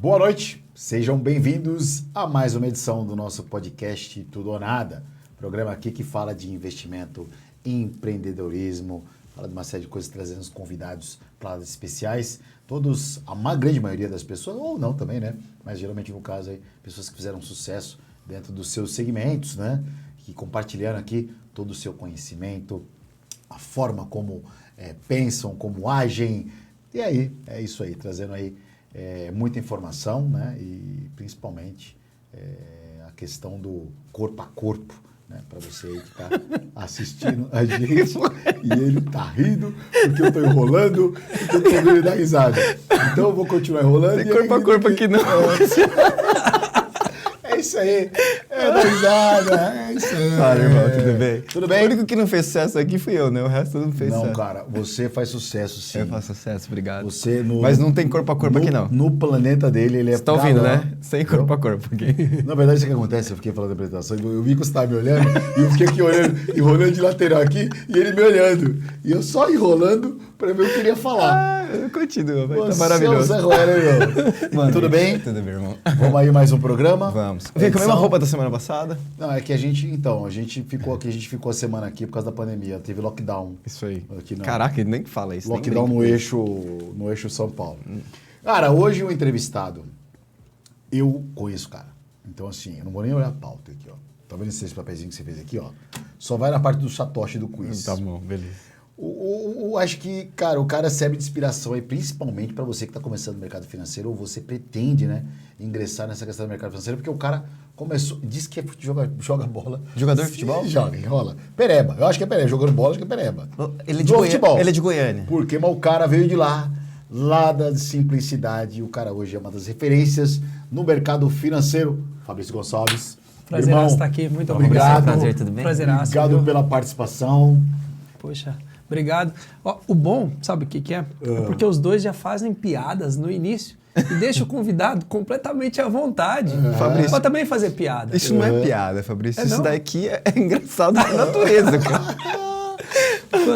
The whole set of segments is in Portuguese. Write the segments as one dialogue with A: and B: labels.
A: Boa noite, sejam bem-vindos a mais uma edição do nosso podcast Tudo ou Nada. Programa aqui que fala de investimento, empreendedorismo, fala de uma série de coisas, trazendo os convidados para áreas especiais. Todos, a grande maioria das pessoas, ou não também, né? Mas geralmente no caso aí, pessoas que fizeram sucesso dentro dos seus segmentos, né? Que compartilharam aqui todo o seu conhecimento, a forma como pensam, como agem. E aí, é isso aí, trazendo aí muita informação, né? E principalmente a questão do corpo a corpo, né? Para você aí que está assistindo a gente e ele tá rindo porque eu estou enrolando, porque eu estou vendo ele dar risada. Então eu vou continuar enrolando.
B: Tem corpo a corpo aqui não.
A: É isso aí, da risada, é isso aí.
B: Fala, irmão, tudo bem?
A: Tudo bem?
B: O único que não fez sucesso aqui fui eu, né? O resto não fez sucesso.
A: Não, cara, você faz sucesso sim.
B: Eu faço sucesso, obrigado.
A: Mas
B: não tem corpo a corpo aqui, não.
A: No planeta dele, ele é...
B: Você tá ouvindo, né? Sem corpo a corpo aqui.
A: Na verdade, isso que acontece, eu fiquei falando da apresentação, eu vi que você estava me olhando, e eu fiquei aqui olhando, enrolando de lateral aqui, e ele me olhando. E eu só enrolando para ver o que ele ia falar.
B: Continua, vai. Tá
A: Você
B: maravilhoso.
A: É o Zé Ruela,
B: Mano,
A: tudo bem?
B: Tudo bem, irmão.
A: Vamos aí mais um programa?
B: Vamos. Vem com a mesma roupa da semana passada?
A: Não, é que a gente ficou aqui, a gente ficou a semana aqui por causa da pandemia, teve lockdown.
B: Isso aí.
A: Aqui
B: Caraca, ele nem fala isso.
A: Lockdown no eixo São Paulo. Cara, hoje o entrevistado, eu conheço o cara. Então, assim, eu não vou nem olhar a pauta aqui, ó. Tá vendo esse papelzinho que você fez aqui, ó? Só vai na parte do satoshi do quiz.
B: Tá bom, beleza.
A: Acho que, cara, o cara serve de inspiração aí, principalmente para você que está começando no mercado financeiro ou você pretende, né, ingressar nessa questão do mercado financeiro, porque o cara começou, disse que joga bola.
B: Jogador de futebol?
A: Joga, enrola. Pereba, eu acho que é pereba, jogando bola, acho que é pereba.
B: Ele é de futebol. Ele é de Goiânia.
A: Porque, mas o cara veio de lá da simplicidade, e o cara hoje é uma das referências no mercado financeiro. Fabrício Gonçalves.
C: Prazer estar aqui, muito obrigado.
B: Prazer, tudo bem?
C: Prazeraço,
A: obrigado
C: viu?
A: pela participação.
C: Poxa, obrigado. Ó, o bom, sabe o que é? É porque os dois já fazem piadas no início e deixa o convidado completamente à vontade.
B: Fabrício,
C: pra também fazer piada.
B: Isso não é piada, Fabrício. Isso
C: não?
B: daqui é engraçado da natureza, cara.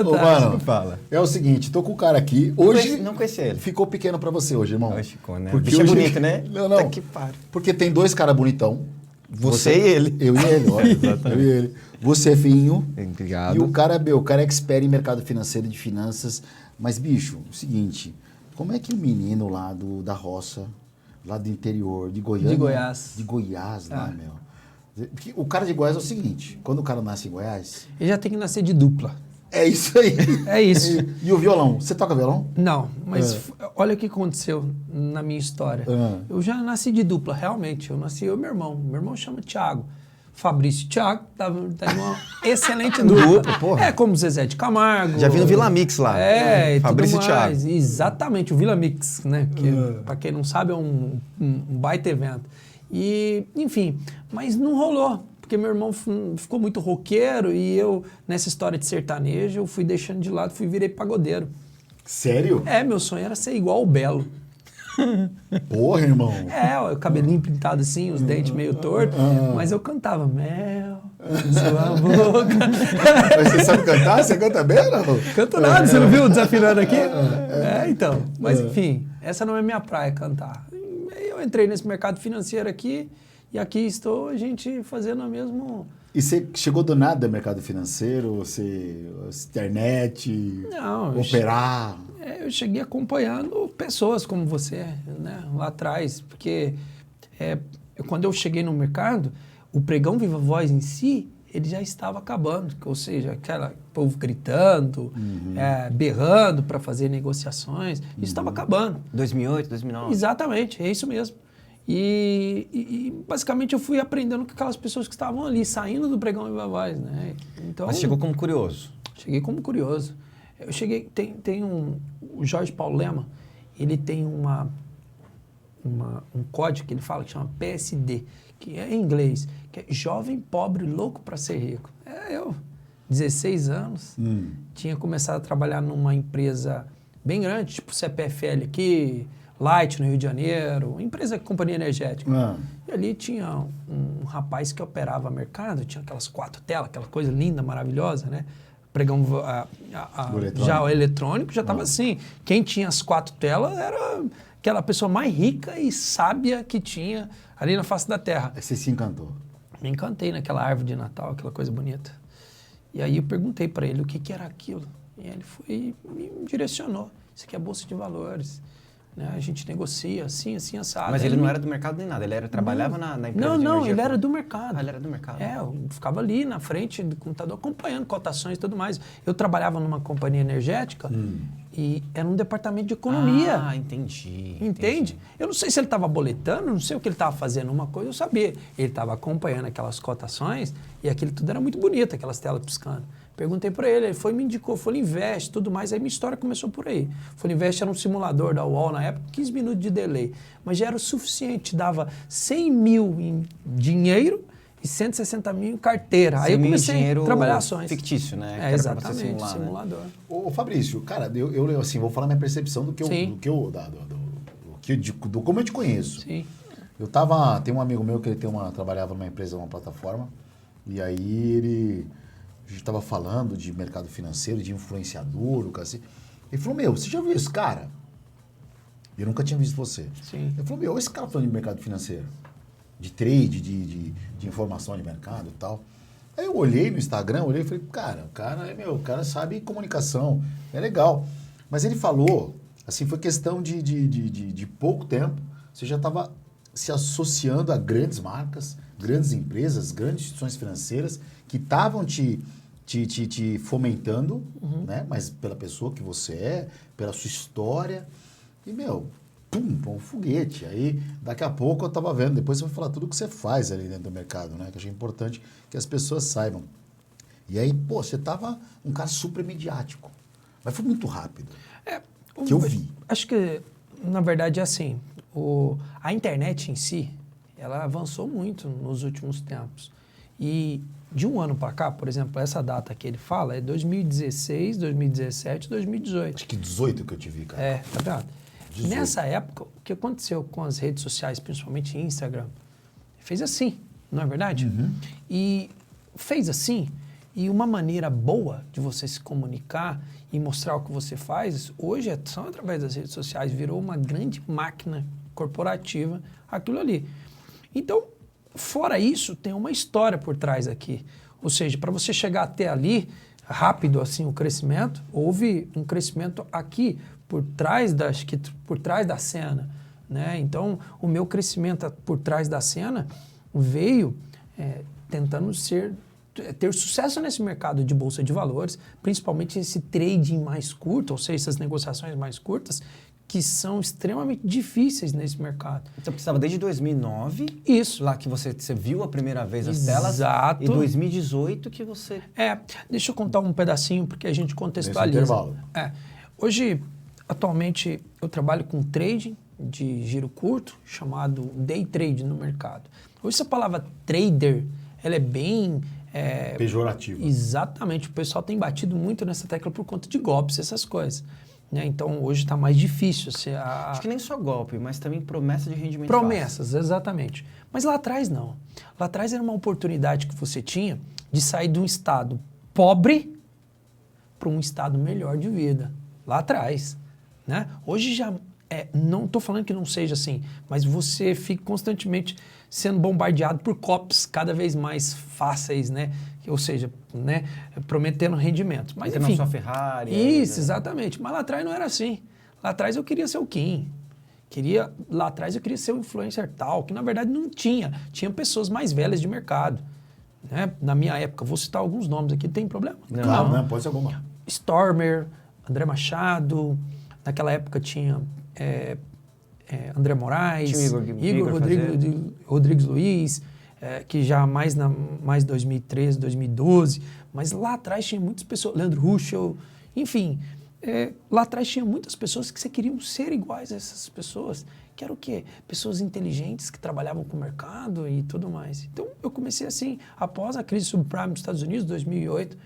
A: Ô, mano,
B: Fala.
A: é o seguinte, tô com o cara aqui. Hoje
B: Não conheci ele.
A: ficou pequeno pra você hoje, irmão.
B: Hoje ficou, né?
A: Porque
B: Bicho é
A: hoje...
B: bonito, né?
A: Não.
B: Tá que pariu.
A: Porque tem dois caras bonitão.
B: Você e ele.
A: Eu e ele, olha. Eu e ele. Você é feinho.
B: Obrigado.
A: E o cara é expert em mercado financeiro, de finanças. Mas, bicho, o seguinte, como é que o menino lá da roça, lá do interior, de Goiânia...
C: De Goiás.
A: De Goiás, lá, meu. Porque o cara de Goiás é o seguinte, quando o cara nasce em Goiás...
C: Ele já tem que nascer de dupla.
A: É isso aí.
C: É isso.
A: E o violão? Você toca violão?
C: Não, mas olha o que aconteceu na minha história. Eu já nasci de dupla, realmente. Eu nasci eu e meu irmão. Meu irmão chama Thiago. Fabrício e Thiago, tá uma excelente dupla.
B: Porra.
C: É como Zezé de Camargo.
B: Já vi no Vila Mix lá.
C: E
B: Fabrício
C: tudo
B: e
C: mais.
B: Thiago.
C: Exatamente, o Vila Mix, né? Que, pra quem não sabe, é um baita evento. E, enfim, mas não rolou. Porque meu irmão ficou muito roqueiro e eu, nessa história de sertanejo, eu fui deixando de lado, virei pagodeiro.
A: Sério?
C: Meu sonho era ser igual o Belo.
A: Porra, irmão.
C: O cabelinho pintado assim, os dentes meio tortos, mas eu cantava mel, sua boca.
A: Mas você sabe cantar? Você canta bem ou não?
C: Canto nada, você não viu desafinando aqui? Então. Mas enfim, essa não é minha praia, cantar. Eu entrei nesse mercado financeiro aqui e aqui estou a gente fazendo o mesmo...
A: E você chegou do nada no mercado financeiro? Você... internet?
C: Não.
A: Operar?
C: Eu cheguei acompanhando pessoas como você, né, lá atrás, porque quando eu cheguei no mercado, o pregão Viva Voz em si, ele já estava acabando, ou seja, aquele povo gritando, berrando para fazer negociações, isso estava acabando.
B: 2008, 2009.
C: Exatamente, é isso mesmo. E basicamente eu fui aprendendo com aquelas pessoas que estavam ali, saindo do pregão Viva Voz, né. Então,
B: Mas chegou como curioso.
C: Cheguei como curioso. Eu cheguei, o Jorge Paulo Lema, ele tem um código que ele fala que chama PSD, que é em inglês, que é Jovem Pobre Louco para Ser Rico. Eu, 16 anos, tinha começado a trabalhar numa empresa bem grande, tipo CPFL aqui, Light no Rio de Janeiro, empresa, companhia energética. E ali tinha um rapaz que operava mercado, tinha aquelas 4 telas, aquela coisa linda, maravilhosa, né? Pregão já o eletrônico já estava assim. Quem tinha as 4 telas era aquela pessoa mais rica e sábia que tinha ali na face da terra.
A: Aí você se encantou.
C: Me encantei naquela árvore de Natal, aquela coisa bonita. E aí eu perguntei para ele o que era aquilo. E ele foi e me direcionou. Isso aqui é a Bolsa de Valores. Né? A gente negocia assim, assim, assado.
B: Mas ele não era do mercado nem nada, trabalhava na empresa de
C: Não,
B: energia.
C: ele era do mercado.
B: Ah, ele era do mercado.
C: Eu ficava ali na frente do computador acompanhando cotações e tudo mais. Eu trabalhava numa companhia energética e era um departamento de economia.
B: Ah, entendi.
C: Entende? Eu não sei se ele estava boletando, não sei o que ele estava fazendo. Uma coisa eu sabia. Ele estava acompanhando aquelas cotações e aquilo tudo era muito bonito, aquelas telas piscando. Perguntei para ele foi me indicou, Folha Invest, tudo mais. Aí minha história começou por aí. Folha Invest era um simulador da UOL na época, 15 minutos de delay. Mas já era o suficiente, dava 100 mil em dinheiro e 160 mil em carteira. Aí eu comecei a trabalhar ações.
B: Fictício, né? Que era
C: Exatamente,
B: pra você simular,
C: simulador.
A: Né? Ô Fabrício, cara, eu assim, vou falar minha percepção do como eu te conheço.
C: Sim.
A: Tem um amigo meu que ele trabalhava numa empresa, numa plataforma, e aí a gente estava falando de mercado financeiro, de influenciador, o cacete. Ele falou, você já viu esse cara? Eu nunca tinha visto você.
C: Sim.
A: Ele falou, esse cara falando de mercado financeiro, de trade, de informação de mercado e tal. Aí eu olhei no Instagram, e falei, o cara sabe comunicação, é legal. Mas ele falou, assim, foi questão de pouco tempo, você já estava se associando a grandes marcas, grandes empresas, grandes instituições financeiras que estavam te fomentando, né? Mas pela pessoa que você é, pela sua história. E, um foguete. Aí, daqui a pouco eu tava vendo, depois você vai falar tudo o que você faz ali dentro do mercado, né? Que eu achei importante que as pessoas saibam. E aí, você tava um cara super mediático. Mas foi muito rápido. Que eu vi.
C: Acho que, na verdade, é assim. A internet em si, ela avançou muito nos últimos tempos. E de um ano para cá, por exemplo, essa data que ele fala é 2016, 2017, 2018.
A: Acho que 18 que eu te vi, cara.
C: Tá vendo? 18. Nessa época, o que aconteceu com as redes sociais, principalmente Instagram, fez assim, não é verdade? E fez assim, e uma maneira boa de você se comunicar e mostrar o que você faz, hoje é só através das redes sociais, virou uma grande máquina corporativa aquilo ali. Então, fora isso, tem uma história por trás aqui. Ou seja, para você chegar até ali, rápido assim o crescimento, houve um crescimento aqui, por trás da cena. Né? Então, o meu crescimento por trás da cena veio tentando ter sucesso nesse mercado de bolsa de valores, principalmente esse trading mais curto, ou seja, essas negociações mais curtas, que são extremamente difíceis nesse mercado.
B: Então, precisava desde 2009.
C: Isso.
B: Lá que você viu a primeira vez as
C: Exato.
B: telas. Exato. E 2018 que você...
C: Deixa eu contar um pedacinho, porque a gente contextualiza.
A: Nesse intervalo.
C: Hoje, atualmente, eu trabalho com trading de giro curto, chamado day trade no mercado. Hoje, essa palavra trader, ela é bem...
A: pejorativa.
C: Exatamente. O pessoal tem batido muito nessa tecla por conta de golpes, essas coisas. Né? Então, hoje está mais difícil.
B: Acho que nem só golpe, mas também promessa de rendimento.
C: Promessas, exatamente. Mas lá atrás, não. Lá atrás era uma oportunidade que você tinha de sair de um estado pobre para um estado melhor de vida. Lá atrás. Né? Hoje já... não estou falando que não seja assim, mas você fica constantemente sendo bombardeado por copos cada vez mais fáceis, né? Ou seja, né, prometendo rendimento. Mas enfim,
B: sua Ferrari.
C: Isso, exatamente. Mas lá atrás não era assim. Lá atrás eu queria ser o Kim. Lá atrás eu queria ser o influencer tal, que na verdade não tinha. Tinha pessoas mais velhas de mercado. Né? Na minha época, vou citar alguns nomes aqui, tem problema?
A: Claro, não, pode ser alguma.
C: Stormer, André Machado, naquela época tinha André Moraes, Igor Rodrigues Luiz, que já mais 2013, 2012, mas lá atrás tinha muitas pessoas, Leandro Ruschel, enfim, lá atrás tinha muitas pessoas que você queriam ser iguais a essas pessoas, que era o quê? Pessoas inteligentes que trabalhavam com o mercado e tudo mais. Então, eu comecei assim, após a crise subprime dos Estados Unidos, 2008,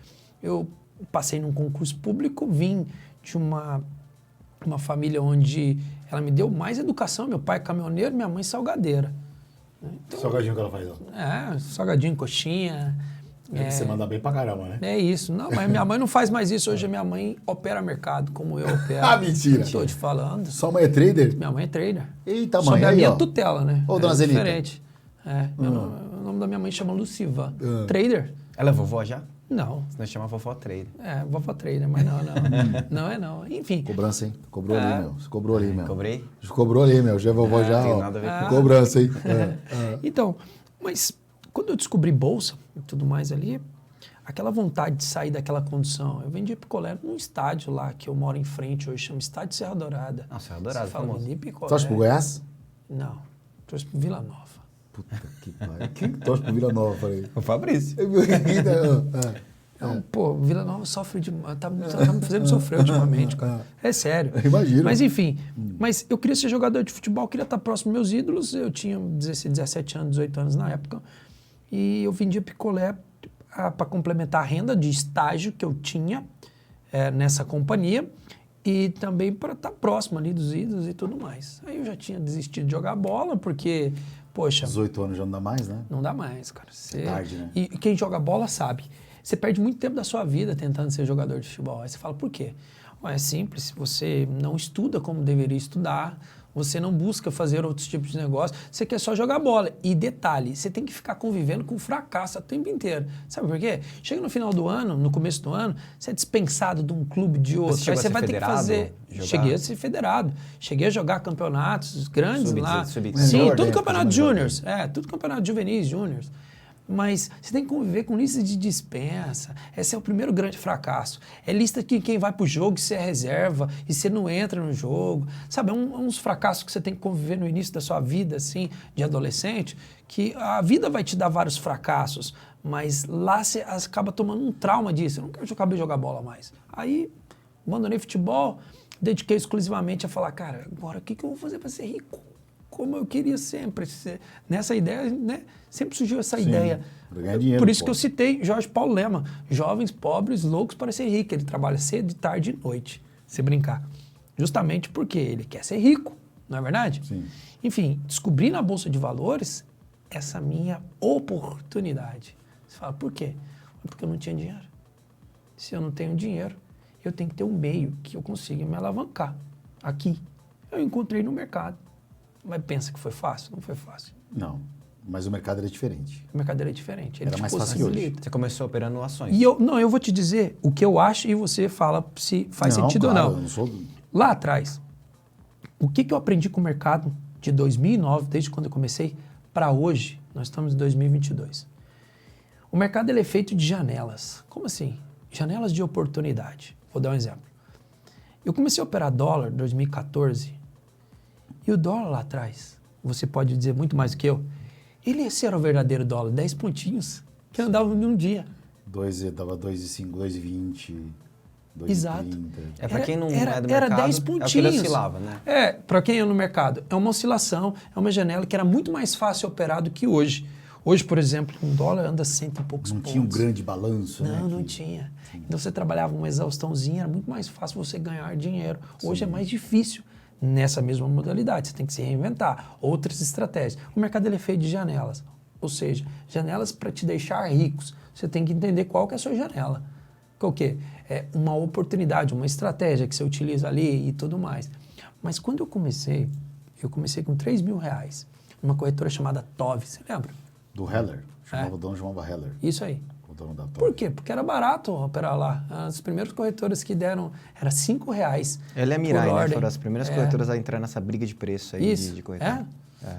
C: eu passei num concurso público, vim de uma família onde ela me deu mais educação, meu pai é caminhoneiro, minha mãe salgadeira. Então,
A: salgadinho que ela faz, ó.
C: salgadinho, coxinha,
A: Você manda bem pra caramba, né?
C: É isso. Não, mas minha mãe não faz mais isso. Hoje a minha mãe opera mercado, como eu opero.
A: Ah, mentira.
C: Estou te falando.
A: Sua mãe é trader?
C: Minha mãe é trader.
A: Eita, mãe,
C: Sob a
A: aí,
C: minha
A: ó.
C: tutela, né?
A: Ô, dona Zenita.
C: Diferente. O nome da minha mãe chama Lucivan. Trader?
B: Ela é vovó já?
C: Não.
B: Senão chama vovó trader.
C: Vovó trader, mas não. Não é não. Enfim.
A: Cobrança, hein? Cobrou ali, meu. Você cobrou ali, meu.
B: Cobrei?
A: Cobrou ali, meu. Já vovó já,
B: tem
A: ó.
B: nada a ver com
A: Cobrança, hein?
C: Então, mas quando eu descobri bolsa e tudo mais ali, aquela vontade de sair daquela condição. Eu vendi picolé num estádio lá, que eu moro em frente hoje, chama Estádio Serra Dourada.
B: Ah, Serra Dourada,
C: Você fala,
B: famoso.
C: vendi picolé.
A: Torce pro Goiás?
C: Não, torce pro Vila Nova.
A: Puta que pariu. Quem torce pro Vila Nova, falei?
B: O Fabrício.
C: Pô, o Vila Nova sofre de... Tá me fazendo sofrer ultimamente, cara. É sério.
A: Imagina.
C: Mas enfim, mas eu queria ser jogador de futebol, queria estar próximo dos meus ídolos. Eu tinha 16, 17 anos, 18 anos na época. E eu vendia picolé para complementar a renda de estágio que eu tinha nessa companhia e também para estar próximo ali dos ídolos e tudo mais. Aí eu já tinha desistido de jogar bola, porque, poxa...
A: 18 anos já não dá mais, né?
C: Não dá mais, cara.
A: É tarde, né?
C: E quem joga bola sabe. Você perde muito tempo da sua vida tentando ser jogador de futebol. Aí você fala, por quê? É simples, você não estuda como deveria estudar, você não busca fazer outros tipos de negócio, você quer só jogar bola. E detalhe, você tem que ficar convivendo com fracasso o tempo inteiro. Sabe por quê? Chega no final do ano, no começo do ano, você é dispensado de um clube de outro. Aí você vai ter que fazer... Cheguei a ser federado. Cheguei a jogar campeonatos grandes lá. Sim, tudo campeonato júniors. Tudo campeonato juvenis, júniors. Mas você tem que conviver com lista de dispensa. Esse é o primeiro grande fracasso. É lista de quem vai pro jogo e você é reserva e você não entra no jogo. Sabe, uns fracassos que você tem que conviver no início da sua vida, assim, de adolescente, que a vida vai te dar vários fracassos, mas lá você acaba tomando um trauma disso. Eu não quero acabei de jogar bola mais. Aí, abandonei futebol, dediquei exclusivamente a falar, cara, agora o que eu vou fazer para ser rico? Como eu queria sempre. Nessa ideia, né? Sempre surgiu essa ideia.
A: Dinheiro,
C: por isso que eu citei Jorge Paulo Lema. Jovens, pobres, loucos para ser rico. Ele trabalha cedo, tarde e noite, se brincar. Justamente porque ele quer ser rico, não é verdade?
A: Sim.
C: Enfim, descobri na Bolsa de Valores essa minha oportunidade. Você fala, por quê? Porque eu não tinha dinheiro. Se eu não tenho dinheiro, eu tenho que ter um meio que eu consiga me alavancar. Aqui. Eu encontrei no mercado. Mas pensa que foi fácil? Não foi fácil.
A: Não, mas o mercado era diferente.
C: O mercado era diferente. Ele
A: Era mais fácil que hoje.
B: Você começou operando ações.
C: E eu vou te dizer o que eu acho e você fala se faz sentido
A: claro,
C: ou não.
A: Eu não sou...
C: Lá atrás, o que eu aprendi com o mercado de 2009, desde quando eu comecei, para hoje, nós estamos em 2022. O mercado ele é feito de janelas. Como assim? Janelas de oportunidade. Vou dar um exemplo. Eu comecei a operar dólar em 2014 e o dólar lá atrás, você pode dizer muito mais do que eu, esse era o verdadeiro dólar, 10 pontinhos, que andava num dia.
A: Dava 2,5, 2,20, 2,30.
C: Exato.
B: Para quem não é do mercado,
C: era 10 pontinhos.
B: É o que oscilava, né?
C: Para quem é no mercado, é uma oscilação, é uma janela que era muito mais fácil operar do que hoje. Hoje, por exemplo, um dólar anda 100 e poucos pontos.
A: Não tinha um grande balanço, né?
C: Não tinha. Então você trabalhava uma exaustãozinha, era muito mais fácil você ganhar dinheiro. Hoje é mais difícil. Nessa mesma modalidade, você tem que se reinventar, outras estratégias. O mercado ele é feito de janelas, ou seja, janelas para te deixar ricos. Você tem que entender qual que é a sua janela. Qual que é? Uma oportunidade, uma estratégia que você utiliza ali e tudo mais. Mas quando eu comecei com R$3.000, numa corretora chamada TOV, você lembra?
A: Do Heller, o dono chamava Heller.
C: Isso aí.
A: O dono da TOV.
C: Por quê? Porque era barato operar lá. As primeiras corretoras que deram era R$5.
B: Ele é Mirai, né? Foram as primeiras corretoras a entrar nessa briga de preço aí de corretora.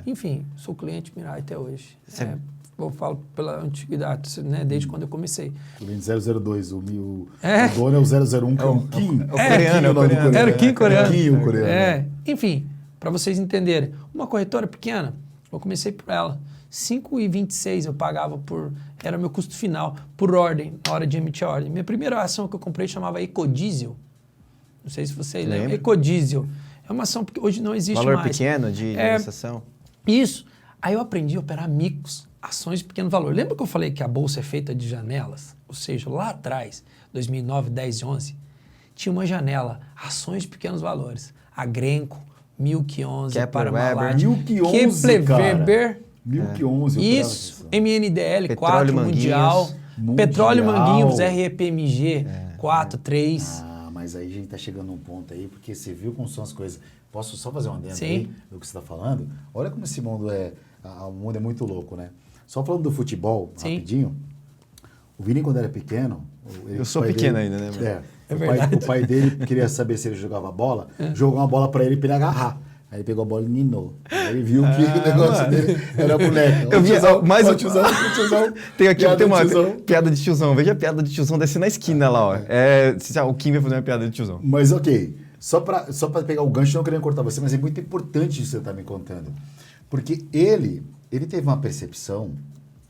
C: Enfim, sou cliente Mirai até hoje. Eu falo pela antiguidade, né? Desde quando eu comecei.
A: Cliente 002, o dono é o 001, que é o Kim.
B: É o coreano.
C: Era o Kim coreano.
A: Kim, o coreano.
C: Enfim, para vocês entenderem. Uma corretora pequena, eu comecei por ela. R$5,26 eu pagava era meu custo final, por ordem, na hora de emitir a ordem. Minha primeira ação que eu comprei chamava Ecodiesel. Não sei se vocês lembram. Ecodiesel. É uma ação que hoje não existe
B: valor
C: mais.
B: Valor pequeno de negociação?
C: Isso. Aí eu aprendi a operar micos, ações de pequeno valor. Lembra que eu falei que a bolsa é feita de janelas? Ou seja, lá atrás, 2009, 10 e 11, tinha uma janela, ações de pequenos valores. A Grenco, Milk 11, Parmalat,
A: Milk 11, cara.
C: Weber,
A: Milk 11.
C: Isso, MNDL 4, Mundial. Petróleo Manguinhos, REPMG, 4, 3.
A: Mas aí a gente tá chegando num ponto aí, porque você viu como são as coisas. Posso só fazer um adendo aí do que você tá falando? Olha como esse mundo o mundo é muito louco, né? Só falando do futebol, rapidinho. O Vini, quando era pequeno...
B: Eu sou pequeno ainda, né?
A: O pai dele queria saber se ele jogava bola, jogou uma bola pra ele agarrar. Aí ele pegou a bola e ninou. Aí ele viu que o negócio dele era boneca.
B: Eu vi mais um
A: tiozão.
B: Tem aqui tem uma piada de tiozão. Veja a piada de tiozão descer na esquina lá, ó. O Kim vai fazer uma piada de tiozão.
A: Mas ok, só pra pegar o gancho, não querendo cortar você, mas é muito importante isso que você tá me contando. Porque ele teve uma percepção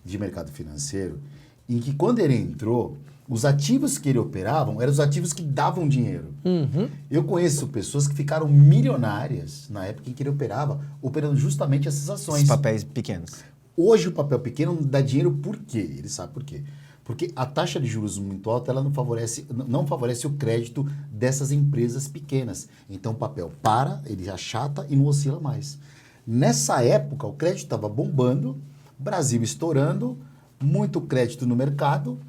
A: de mercado financeiro em que quando ele entrou, os ativos que ele operavam eram os ativos que davam dinheiro. Eu conheço pessoas que ficaram milionárias na época em que ele operando justamente essas ações.
B: Os papéis pequenos.
A: Hoje o papel pequeno não dá dinheiro por quê? Ele sabe por quê. Porque a taxa de juros muito alta ela não favorece o crédito dessas empresas pequenas. Então o papel ele achata e não oscila mais. Nessa época o crédito estava bombando, Brasil estourando, muito crédito no mercado,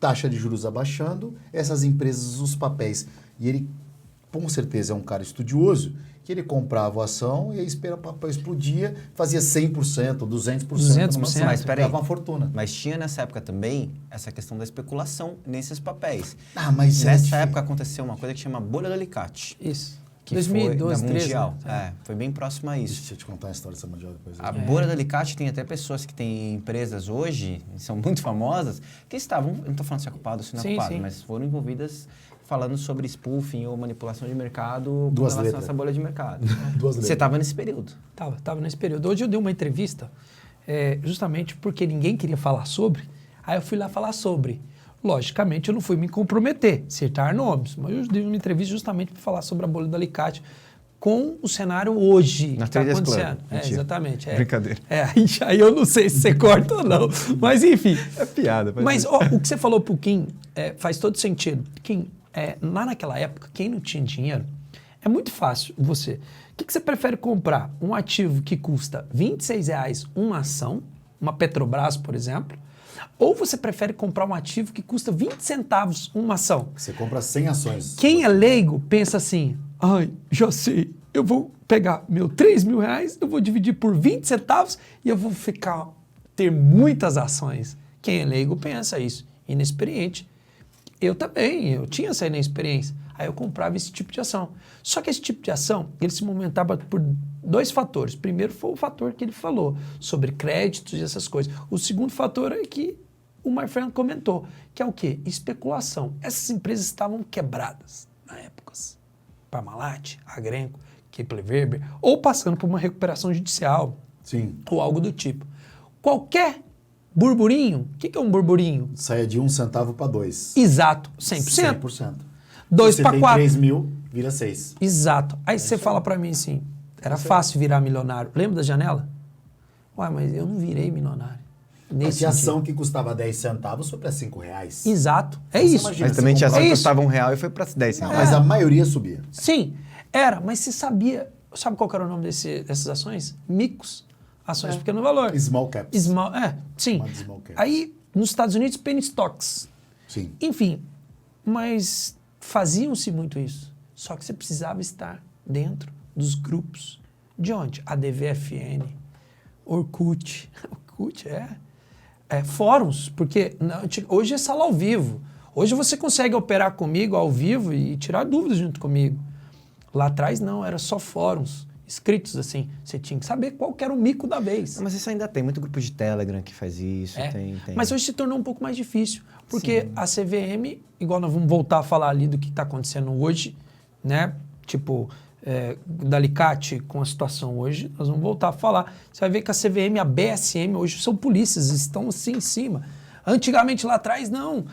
A: taxa de juros abaixando, essas empresas, os papéis. E ele, com certeza, é um cara estudioso, que ele comprava a ação e aí o papel explodia, fazia 100%, 200%.
B: Mas peraí,
A: dava uma fortuna.
B: Mas tinha nessa época também essa questão da especulação nesses papéis.
A: Mas
B: nessa época aconteceu uma coisa que chama bolha do alicate.
C: Isso.
B: Que
C: 2012,
B: foi da Mundial.
C: 13, né?
B: Foi bem próximo a isso.
A: Deixa eu te contar a história dessa Mundial depois.
B: A bolha do alicate tem até pessoas que têm empresas hoje, são muito famosas, que estavam, eu não estou falando se é culpado ou se não é culpado, mas foram envolvidas falando sobre spoofing ou manipulação de mercado com relação a essa bolha de mercado. Você estava nesse período?
C: Estava nesse período. Hoje eu dei uma entrevista, justamente porque ninguém queria falar sobre, aí eu fui lá falar sobre. Logicamente, eu não fui me comprometer, citar nomes, mas eu dei uma entrevista justamente para falar sobre a bolha do alicate com o cenário hoje que está acontecendo. Exatamente.
B: Brincadeira.
C: Aí eu não sei se você corta ou não, mas enfim.
B: É piada.
C: Mas o que você falou para o Kim faz todo sentido. Kim, lá naquela época, quem não tinha dinheiro, é muito fácil você. O que você prefere comprar? Um ativo que custa R$26 uma ação, uma Petrobras, por exemplo, ou você prefere comprar um ativo que custa 20 centavos uma ação?
A: Você compra 100 ações.
C: Quem é leigo pensa assim, já sei, eu vou pegar meu R$3.000, eu vou dividir por 20 centavos e eu vou ter muitas ações. Quem é leigo pensa isso, inexperiente. Eu também, eu tinha essa inexperiência. Aí eu comprava esse tipo de ação. Só que esse tipo de ação, ele se movimentava por 2 fatores. Primeiro foi o fator que ele falou, sobre créditos e essas coisas. O segundo fator é que o My Friend comentou, que é o quê? Especulação. Essas empresas estavam quebradas na época. Parmalat, Agrenco, Kepler Weber, ou passando por uma recuperação judicial.
A: Sim.
C: Ou algo do tipo. Qualquer burburinho, o que é um burburinho?
A: Saia de 1 centavo para 2.
C: Exato, 100%.
A: 100%.
C: 2 para 4.
A: 3 mil, vira 6.
C: Exato. Aí você fala para mim assim, era fácil virar milionário. Lembra da janela? Ué, mas eu não virei milionário.
A: Tinha ação que custava 10 centavos foi para 5 reais.
C: Exato. Isso.
B: Mas também tinha ação que custava R$1 e foi para 10 centavos.
A: Mas a maioria subia.
C: Sim, era. Mas você sabia... Sabe qual era o nome dessas ações? Micos. Ações de pequeno valor.
A: Small caps.
C: Sim.
A: Small caps.
C: Aí, nos Estados Unidos, penny stocks.
A: Sim.
C: Enfim, mas faziam-se muito isso. Só que você precisava estar dentro dos grupos. De onde? ADVFN, Orkut. Orkut fóruns, porque hoje é sala ao vivo. Hoje você consegue operar comigo ao vivo e tirar dúvidas junto comigo. Lá atrás não, era só fóruns escritos assim. Você tinha que saber qual que era o mico da vez.
B: Mas isso ainda tem muito grupo de Telegram que faz isso. Tem.
C: Mas hoje se tornou um pouco mais difícil, porque a CVM, igual nós vamos voltar a falar ali do que está acontecendo hoje, né? Tipo, da Alicate com a situação hoje, nós vamos voltar a falar. Você vai ver que a CVM e a BSM hoje são polícias, estão assim em cima. Antigamente lá atrás, não.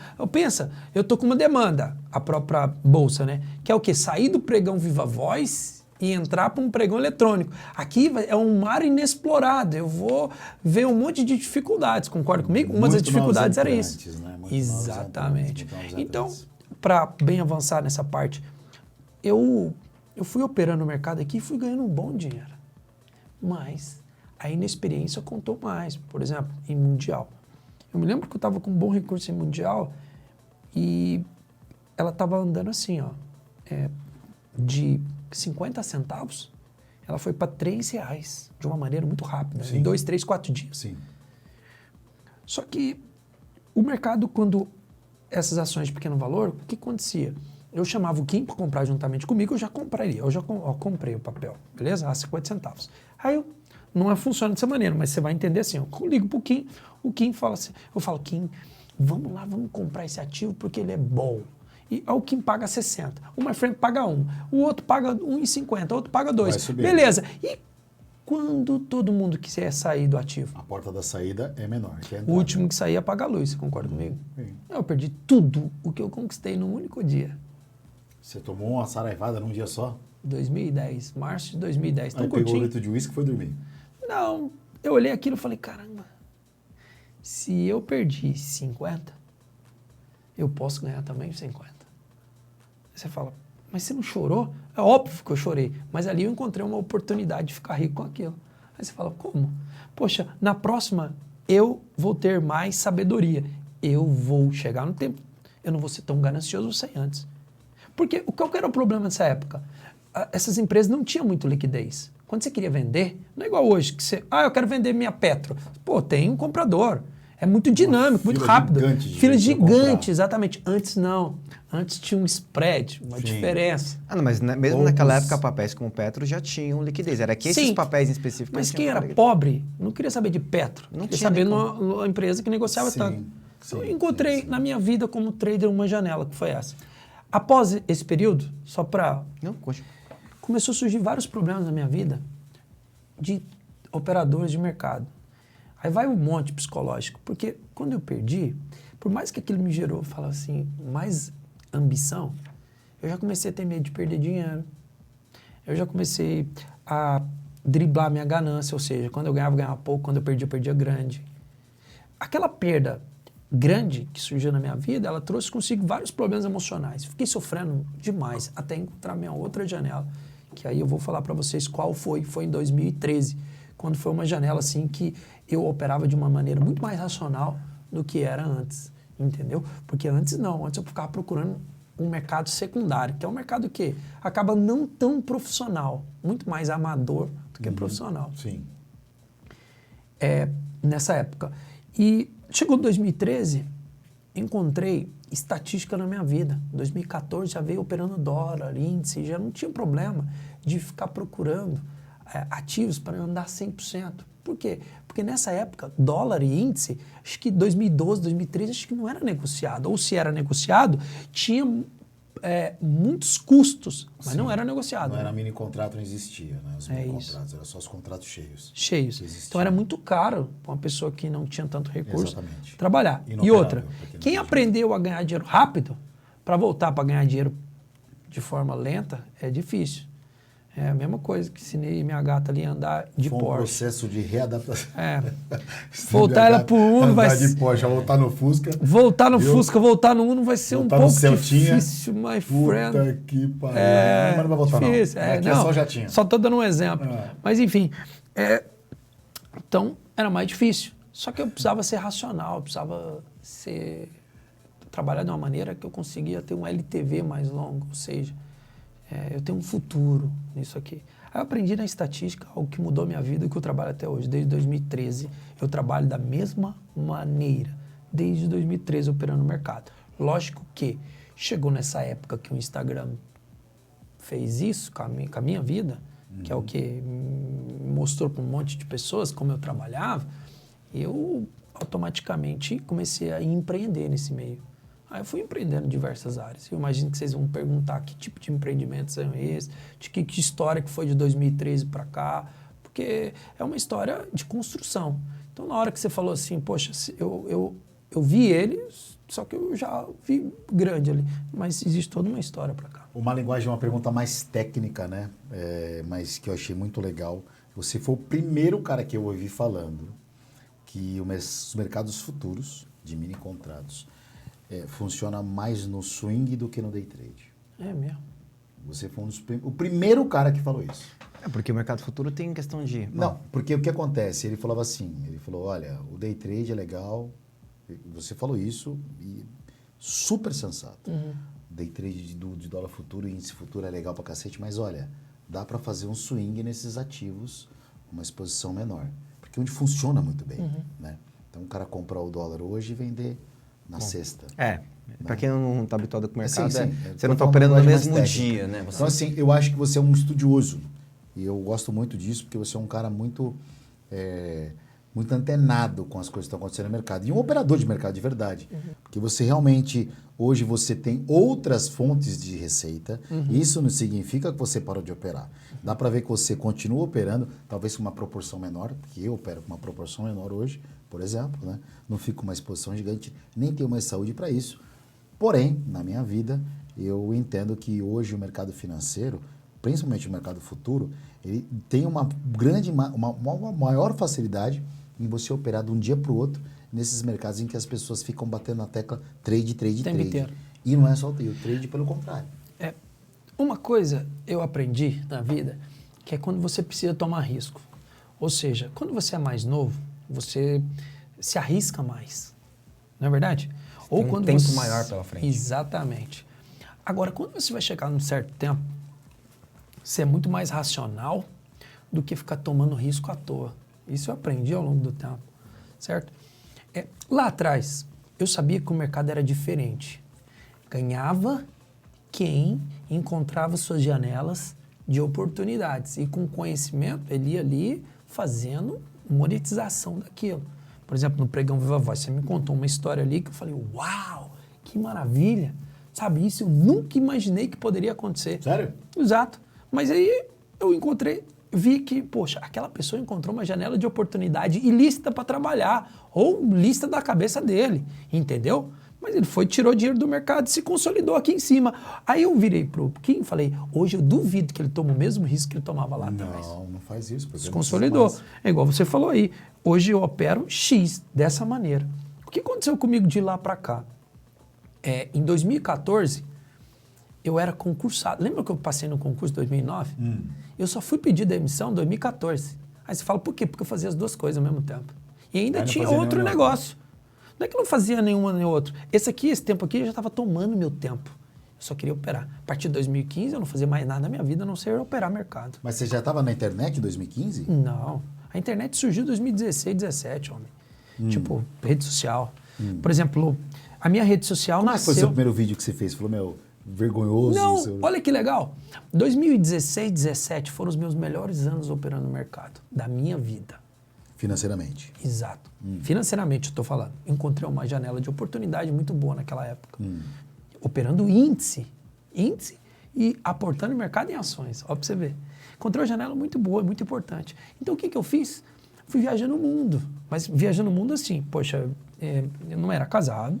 C: Eu tô com uma demanda, a própria bolsa, né? Que é o quê? Sair do pregão Viva Voz e entrar para um pregão eletrônico. Aqui é um mar inexplorado. Eu vou ver um monte de dificuldades, concorda comigo? Uma das dificuldades era isso.
A: Né?
C: Exatamente. Então, para bem avançar nessa parte, eu fui operando no mercado aqui e fui ganhando um bom dinheiro. Mas a inexperiência contou mais. Por exemplo, em Mundial. Eu me lembro que eu estava com um bom recurso em mundial e ela estava andando assim, ó, de 50 centavos, ela foi para R$3 de uma maneira muito rápida,
A: Sim.
C: em 2, 3, 4 dias.
A: Sim.
C: Só que o mercado, quando essas ações de pequeno valor, o que acontecia? Eu chamava o Kim para comprar juntamente comigo, eu já compraria. Eu já comprei o papel, beleza? A 50 centavos. Aí não funciona dessa maneira, mas você vai entender assim. Eu ligo para o Kim fala assim, eu falo, Kim, vamos lá, vamos comprar esse ativo porque ele é bom. E o Kim paga 60, o my friend paga 1, o outro paga 1,50, o outro paga 2. Beleza. E quando todo mundo quiser sair do ativo?
A: A porta da saída é menor.
C: O último que sair apaga a luz, você concorda comigo?
A: Sim.
C: Eu perdi tudo o que eu conquistei num único dia.
A: Você tomou uma saraivada num dia só?
C: 2010, março de 2010.
A: Aí pegou o litro de uísque e foi dormir.
C: Não, eu olhei aquilo e falei, caramba, se eu perdi 50, eu posso ganhar também 50. Você fala, mas você não chorou? É óbvio que eu chorei, mas ali eu encontrei uma oportunidade de ficar rico com aquilo. Aí você fala, como? Poxa, na próxima eu vou ter mais sabedoria. Eu vou chegar no tempo. Eu não vou ser tão ganancioso, vou sair antes. Porque qual que era o problema nessa época? Essas empresas não tinham muito liquidez. Quando você queria vender, não é igual hoje, que você, eu quero vender minha Petro. Pô, tem um comprador. É muito dinâmico, muito rápido. Fila gigante, exatamente. Antes não. Antes tinha um spread, uma diferença.
B: Não, mas mesmo naquela época, papéis como Petro já tinham liquidez. Era que esses papéis em específico...
C: Mas quem era pobre não queria saber de Petro. Não queria saber numa empresa que negociava tanto. Eu encontrei na minha vida como trader uma janela, que foi essa. Após esse período, só para... Começou a surgir vários problemas na minha vida de operadores de mercado. Aí vai um monte psicológico, porque quando eu perdi, por mais que aquilo me gerou, fala assim, mais ambição, eu já comecei a ter medo de perder dinheiro. Eu já comecei a driblar minha ganância, ou seja, quando eu ganhava pouco, quando eu perdia grande. Aquela perda grande que surgiu na minha vida, ela trouxe consigo vários problemas emocionais. Fiquei sofrendo demais até encontrar minha outra janela, que aí eu vou falar para vocês qual foi. Foi em 2013, quando foi uma janela assim que eu operava de uma maneira muito mais racional do que era antes, entendeu? Porque antes não, antes eu ficava procurando um mercado secundário, que é um mercado que acaba não tão profissional, muito mais amador do que profissional.
A: Sim.
C: Nessa época. E chegou 2013, encontrei estatística na minha vida. 2014 já veio operando dólar, índice, já não tinha problema de ficar procurando ativos para andar 100%. Por quê? Porque nessa época, dólar e índice, acho que 2012, 2013, acho que não era negociado. Ou se era negociado, tinha muitos custos, mas não era negociado.
A: Não era mini contrato, não existia, né? Os mini contratos, eram só os contratos cheios.
C: Então era muito caro para uma pessoa que não tinha tanto recurso trabalhar. E outra, quem aprendeu a ganhar dinheiro rápido, para voltar para ganhar dinheiro de forma lenta, é difícil. É a mesma coisa que ensinei minha gata ali a andar de Porsche.
A: Foi um processo de readaptação.
C: Voltar ela pro Uno vai ser...
A: de Porsche, voltar no Fusca.
C: Voltar no Fusca, voltar no Uno vai ser um pouco difícil, my friend.
A: Puta que pariu. Mas não vai voltar
C: difícil.
A: não. Aqui é só jatinho.
C: Só tô dando um exemplo. Mas enfim, então era mais difícil. Só que eu precisava ser racional, eu precisava trabalhar de uma maneira que eu conseguia ter um LTV mais longo, ou seja... eu tenho um futuro nisso aqui. Aí eu aprendi na estatística algo que mudou minha vida e que eu trabalho até hoje. Desde 2013, eu trabalho da mesma maneira. Desde 2013, operando no mercado. Lógico que chegou nessa época que o Instagram fez isso com a minha vida, que é o que mostrou para um monte de pessoas como eu trabalhava, eu automaticamente comecei a empreender nesse meio. Aí eu fui empreendendo em diversas áreas. Eu imagino que vocês vão perguntar que tipo de empreendimentos são esses, de que história que foi de 2013 para cá, porque é uma história de construção. Então, na hora que você falou assim, poxa, eu vi ele, só que eu já vi grande ali, mas existe toda uma história para cá.
A: Uma linguagem, uma pergunta mais técnica, né? Mas que eu achei muito legal. Você foi o primeiro cara que eu ouvi falando que os mercados futuros de mini contratos funciona mais no swing do que no day trade.
C: É mesmo.
A: Você foi o primeiro cara que falou isso.
B: Porque o mercado futuro tem questão de...
A: Não, porque o que acontece? Ele falava assim, olha, o day trade é legal, Você falou isso e super sensato. Day trade de dólar futuro e índice futuro é legal pra cacete, mas olha, dá para fazer um swing nesses ativos, uma exposição menor. Porque onde funciona muito bem, né? Então o cara comprar o dólar hoje e vender na sexta.
B: Para quem não está habituado com o mercado,
A: sim.
B: Você não está operando no mesmo dia, né?
A: Então assim, eu acho que você é um estudioso. E eu gosto muito disso, porque você é um cara muito antenado com as coisas que estão acontecendo no mercado. E um operador de mercado de verdade. Porque você realmente, hoje você tem outras fontes de receita. Isso não significa que você parou de operar. Dá para ver que você continua operando, talvez com uma proporção menor, porque eu opero com uma proporção menor hoje, por exemplo, né? Não fico com uma exposição gigante, nem tenho mais saúde para isso. Porém, na minha vida, eu entendo que hoje o mercado financeiro, principalmente o mercado futuro, ele tem uma maior facilidade em você operar de um dia para o outro nesses mercados em que as pessoas ficam batendo na tecla trade.
C: Inteiro.
A: E não é só o trade, pelo contrário.
C: Uma coisa eu aprendi na vida, que é quando você precisa tomar risco. Ou seja, quando você é mais novo, você se arrisca mais. Não é verdade?
B: Ou quando tem um tempo maior pela frente.
C: Exatamente. Agora, quando você vai chegar num certo tempo, você é muito mais racional do que ficar tomando risco à toa. Isso eu aprendi ao longo do tempo, certo? Lá atrás, eu sabia que o mercado era diferente. Ganhava quem encontrava suas janelas de oportunidades. E com conhecimento, ele ia ali fazendo monetização daquilo. Por exemplo, no Pregão Viva Voz, você me contou uma história ali que eu falei, uau, que maravilha. Sabe, isso eu nunca imaginei que poderia acontecer.
A: Sério?
C: Exato. Mas aí eu vi que, poxa, aquela pessoa encontrou uma janela de oportunidade ilícita para trabalhar, ou lícita da cabeça dele, entendeu? Mas ele tirou dinheiro do mercado e se consolidou aqui em cima. Aí eu virei pro Kim e falei, hoje eu duvido que ele tome o mesmo risco que ele tomava lá atrás.
A: Não faz isso.
C: Se consolidou. É igual você falou aí. Hoje eu opero X dessa maneira. O que aconteceu comigo de lá para cá? Em 2014, eu era concursado. Lembra que eu passei no concurso em 2009? Eu só fui pedir demissão em 2014. Aí você fala, por quê? Porque eu fazia as duas coisas ao mesmo tempo. E ainda tinha outro negócio. Não é que eu não fazia nenhuma nem outra. Esse tempo aqui, eu já estava tomando meu tempo. Eu só queria operar. A partir de 2015, eu não fazia mais nada na minha vida, a não ser operar mercado.
A: Mas você já estava na internet em 2015?
C: Não. A internet surgiu em 2016, 2017, homem. Tipo, rede social. Por exemplo, a minha rede social nasceu...
A: Qual foi o seu primeiro vídeo que você fez? Você falou, vergonhoso?
C: Não, olha que legal. 2016, 2017 foram os meus melhores anos operando no mercado, da minha vida.
A: Financeiramente?
C: Exato. Financeiramente, eu estou falando. Encontrei uma janela de oportunidade muito boa naquela época. Operando índice e aportando no mercado em ações. Ó, para você ver. Encontrei uma janela muito boa, muito importante. Então, o que eu fiz? Fui viajando o mundo. Mas viajando o mundo assim, poxa, eu não era casado,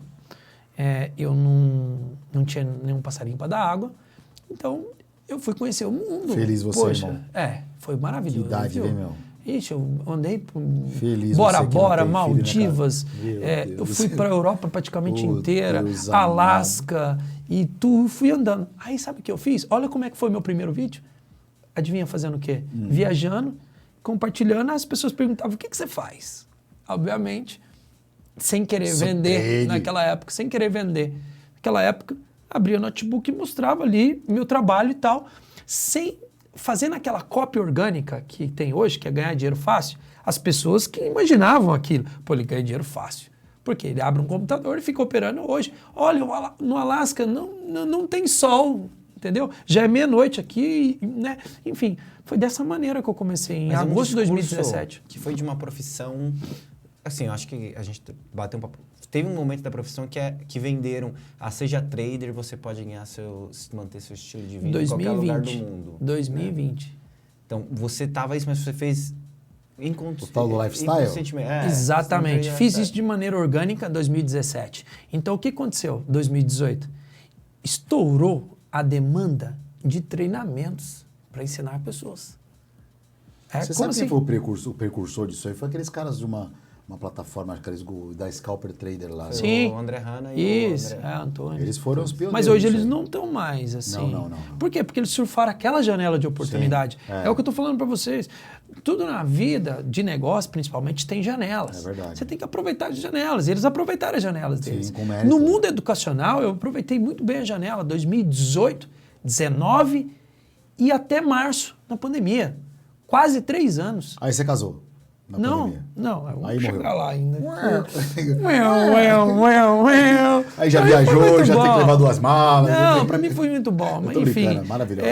C: eu não tinha nenhum passarinho para dar água. Então, eu fui conhecer o mundo.
A: Feliz você,
C: poxa,
A: irmão.
C: Foi maravilhoso.
A: Que idade, viu, meu?
C: Ixi, eu andei por
A: Feliz
C: Bora
A: você que
C: Bora,
A: não tem
C: Maldivas.
A: filho, né, cara?
C: Eu fui para a Europa praticamente
A: Oh,
C: inteira,
A: Deus
C: Alasca, e fui andando. Aí sabe o que eu fiz? Olha como é que foi meu primeiro vídeo. Adivinha fazendo o quê? Viajando, compartilhando, as pessoas perguntavam, o que você faz? Obviamente, sem querer vender naquela época, sem querer vender. Naquela época, abria o notebook e mostrava ali meu trabalho e tal, fazendo aquela cópia orgânica que tem hoje, que é ganhar dinheiro fácil, as pessoas que imaginavam aquilo. Pô, ele ganha dinheiro fácil. Porque ele abre um computador e fica operando hoje. Olha, no Alasca não tem sol, entendeu? Já é meia-noite aqui, né? Enfim, foi dessa maneira que eu comecei, em agosto de 2017.
B: Que foi de uma profissão... Assim, eu acho que a gente bateu um papo. Teve um momento da profissão que venderam, seja trader, você pode manter seu estilo de vida em qualquer lugar do mundo.
C: 2020.
B: Né? Então, você estava isso, mas você fez...
A: O tal do lifestyle?
C: Exatamente. Fiz isso de maneira orgânica em 2017. Então, o que aconteceu em 2018? Estourou a demanda de treinamentos para ensinar pessoas.
A: Você sabe quem foi o precursor disso aí? Foi aqueles caras de uma uma plataforma, aqueles da Scalper Trader lá.
C: Sim.
B: O André Hanna e
C: Isso,
B: o André.
C: Antônio.
A: Eles foram os pioneiros.
C: Mas hoje eles não estão mais assim.
A: Não.
C: Por quê? Porque eles surfaram aquela janela de oportunidade.
A: Sim,
C: é o que eu estou falando para vocês. Tudo na vida, de negócio principalmente, tem janelas.
A: É verdade.
C: Você tem que aproveitar as janelas. Eles aproveitaram as janelas deles.
A: Sim, com mérito.
C: No mundo educacional, eu aproveitei muito bem a janela 2018, 19 e até março, na pandemia. Quase 3 anos.
A: Aí você casou na pandemia.
C: Não, eu vou
A: Aí
C: chegar
A: morreu.
C: lá ainda.
A: Aí já
C: Pra mim foi
A: viajou,
C: muito
A: já tem
C: bom.
A: que levar 2 malas.
C: Não, pra mim foi muito bom. Mas,
A: tô
C: enfim.
A: brincando, maravilhoso.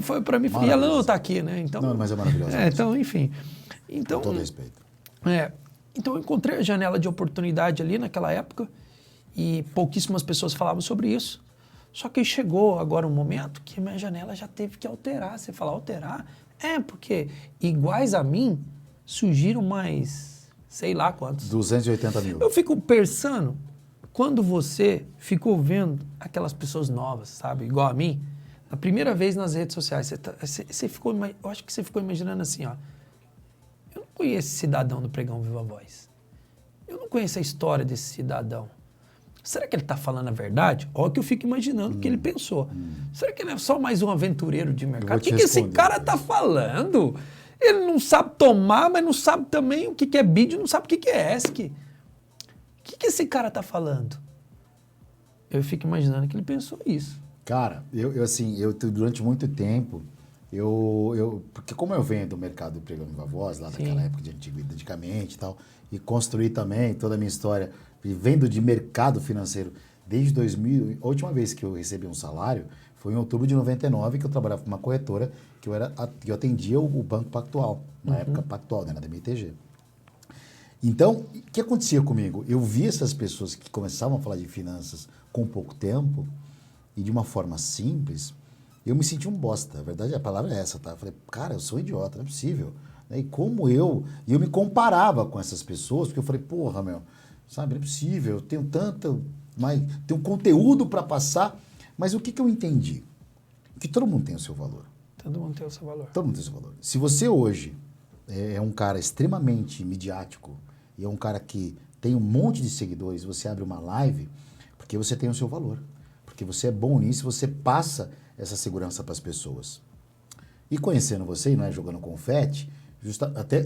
C: Foi pra mim. E ela não tá aqui, né? Então,
A: Não, mas é maravilhoso.
C: então, enfim. Então,
A: Com todo respeito.
C: então eu encontrei a janela de oportunidade ali naquela época e pouquíssimas pessoas falavam sobre isso. Só que chegou agora um momento que a minha janela já teve que alterar. Você fala alterar? Porque iguais a mim surgiram mais, sei lá quantos.
A: 280 mil.
C: Eu fico pensando, quando você ficou vendo aquelas pessoas novas, sabe, igual a mim, a primeira vez nas redes sociais, você ficou, eu acho que você ficou imaginando assim, ó, eu não conheço esse cidadão do Pregão Viva Voz. Eu não conheço a história desse cidadão. Será que ele está falando a verdade? Olha o que eu fico imaginando que ele pensou. Será que ele é só mais um aventureiro de mercado? O que esse cara está falando? Ele não sabe tomar, mas não sabe também o que é bid, não sabe o que é ESC. O que esse cara está falando? Eu fico imaginando que ele pensou isso.
A: Cara, eu durante muito tempo, porque como eu venho do mercado do Pregão Viva Voz, lá daquela época de antigamente e tal, e construí também toda a minha história, vendo de mercado financeiro desde 2000, a última vez que eu recebi um salário foi em outubro de 99, que eu trabalhava com uma corretora, que eu atendia o Banco Pactual, na época Pactual, né, na DMTG. Então, o que acontecia comigo? Eu via essas pessoas que começavam a falar de finanças com pouco tempo e de uma forma simples, eu me sentia um bosta. A verdade, a palavra é essa, tá? Eu falei, cara, eu sou idiota, não é possível. E como eu me comparava com essas pessoas, porque eu falei, porra, meu, sabe, não é possível, eu tenho tenho conteúdo para passar, mas o que eu entendi? Que todo mundo tem o seu valor.
C: Todo mundo tem o seu valor.
A: Todo mundo tem o seu valor. Se você hoje é um cara extremamente midiático e é um cara que tem um monte de seguidores, você abre uma live, porque você tem o seu valor. Porque você é bom nisso, você passa essa segurança para as pessoas. E conhecendo você, e não é jogando confete, até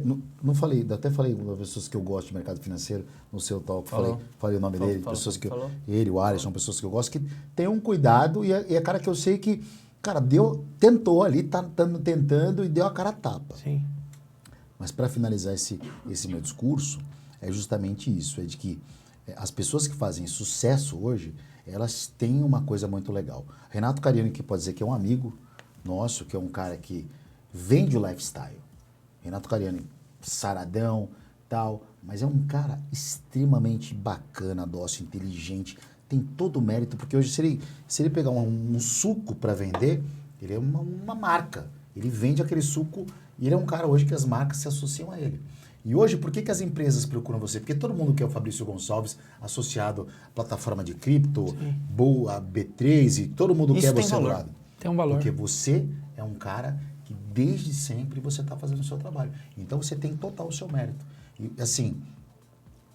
A: falei com pessoas que eu gosto de mercado financeiro no seu talk, falei o nome dele, pessoas que ele, o Alisson, pessoas que eu gosto, que tem um cuidado e é cara que eu sei que, cara, tentou ali, tá tentando e deu a cara a tapa.
C: Sim.
A: Mas para finalizar esse meu discurso, é justamente isso, é de que as pessoas que fazem sucesso hoje, elas têm uma coisa muito legal. Renato Cariani, que pode dizer que é um amigo nosso, que é um cara que vende o lifestyle. Renato Cariani, saradão, tal, mas é um cara extremamente bacana, dócil, inteligente, tem todo o mérito, porque hoje se ele pegar um suco para vender, ele é uma marca. Ele vende aquele suco e ele é um cara hoje que as marcas se associam a ele. E hoje, por que as empresas procuram você? Porque todo mundo quer o Fabrício Gonçalves associado à plataforma de cripto, Boa, B3, e todo mundo quer você do lado.
C: Tem um valor.
A: Porque você é um cara que desde sempre você está fazendo o seu trabalho. Então você tem total o seu mérito. E assim,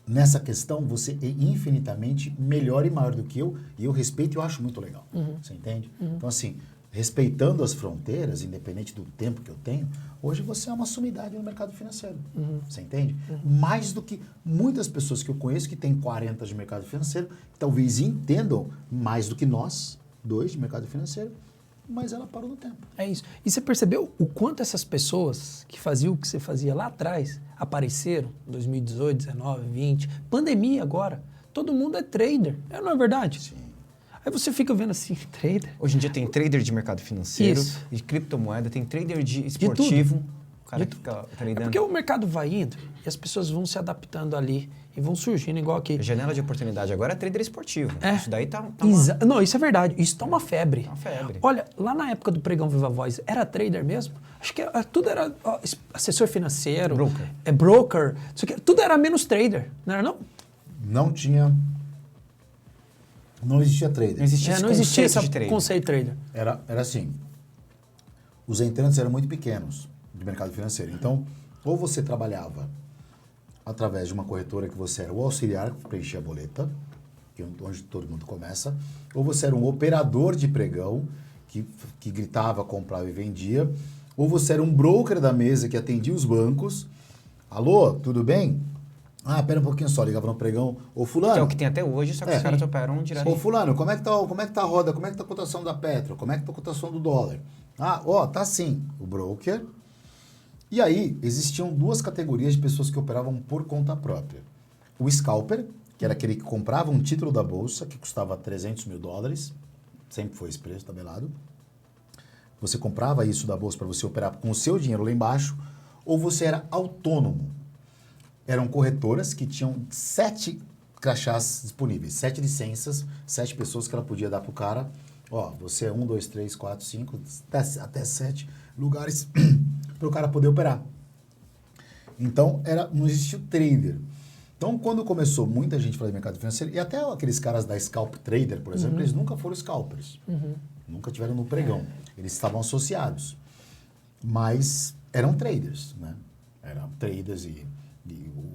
A: nessa questão, você é infinitamente melhor e maior do que eu, e eu respeito e eu acho muito legal. Você entende? Então assim, respeitando as fronteiras, independente do tempo que eu tenho, hoje você é uma sumidade no mercado financeiro. Você entende? Mais do que muitas pessoas que eu conheço que têm 40 de mercado financeiro, que talvez entendam mais do que nós, dois de mercado financeiro, mas ela parou no tempo.
C: É isso. E você percebeu o quanto essas pessoas que faziam o que você fazia lá atrás apareceram em 2018, 19, 20, pandemia agora. Todo mundo é trader, não é verdade?
A: Sim.
C: Aí você fica vendo assim, trader.
B: Hoje em dia tem trader de mercado financeiro,
C: Isso.
B: de criptomoeda, tem trader de esportivo. O cara que fica tradando.
C: É porque o mercado vai indo e as pessoas vão se adaptando ali e vão surgindo igual aqui.
B: A janela de oportunidade agora é trader esportivo.
C: É.
B: Isso daí tá
C: Não, isso é verdade. Isso tá uma febre.
B: Tá uma febre.
C: Olha, lá na época do Pregão Viva Voz, era trader mesmo? Acho que tudo era assessor financeiro.
B: Broker.
C: Broker. Tudo era menos trader, não era não?
A: Não existia trader.
B: Não existia
C: Não existia esse
B: de trader.
C: conceito trader.
A: Era assim, os entrantes eram muito pequenos de mercado financeiro. Então, ou você trabalhava através de uma corretora que você era o auxiliar que preenchia a boleta, onde todo mundo começa, ou você era um operador de pregão que gritava, comprava e vendia, ou você era um broker da mesa que atendia os bancos. Alô, tudo bem? Ah, pera um pouquinho só, ligava no pregão. Ô, fulano.
B: Que é o que tem até hoje, só que os caras operam direto.
A: Ô, fulano, como é que tá a roda? Como é que tá a cotação da Petro? Como é que tá a cotação do dólar? Ah, tá assim, o broker. E aí, existiam duas categorias de pessoas que operavam por conta própria. O scalper, que era aquele que comprava um título da bolsa, que custava $300 mil, sempre foi esse preço tabelado. Você comprava isso da bolsa para você operar com o seu dinheiro lá embaixo, ou você era autônomo. Eram corretoras que tinham 7 crachás disponíveis, 7 licenças, 7 pessoas que ela podia dar para o cara. Ó, você é 1, 2, 3, 4, 5, até 7 lugares para o cara poder operar. Então, não existia o trader. Então, quando começou muita gente a falar de mercado financeiro, e até aqueles caras da Scalp Trader, por exemplo, eles nunca foram scalpers. Nunca tiveram no pregão. Eles estavam associados. Mas eram traders, né? Eram traders e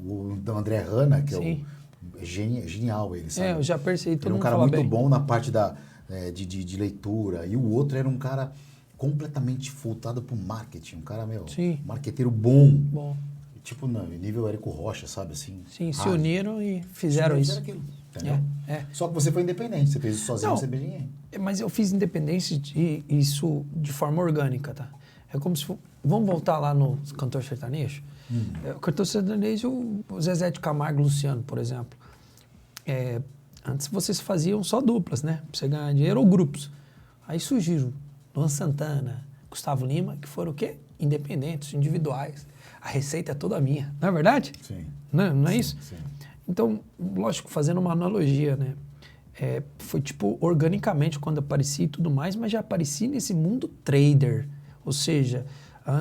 A: o André Hanna, que é genial ele, sabe?
C: Eu já percebi.
A: Ele é um cara muito bom na parte de leitura. E o outro era um cara completamente voltado para o marketing. Um cara, marqueteiro bom. Tipo, nível Érico Rocha, sabe? Assim,
C: sim, se uniram e fizeram isso.
A: Aquilo, entendeu? Só que você foi independente, você fez isso sozinho, você fez ninguém.
C: Mas eu fiz independência e isso de forma orgânica, tá? É como se... Vamos voltar lá no cantor sertanejo? O cantor sertanejo, o Zezé de Camargo e Luciano, por exemplo. Antes vocês faziam só duplas, né? Pra você ganhar dinheiro, ou grupos. Aí surgiram Luan Santana, Gustavo Lima, que foram o quê? Independentes, individuais. A receita é toda minha, não é verdade?
A: Sim.
C: Não é isso?
A: Sim.
C: Então, lógico, fazendo uma analogia, né? Foi tipo organicamente quando apareci e tudo mais, mas já apareci nesse mundo trader. Ou seja,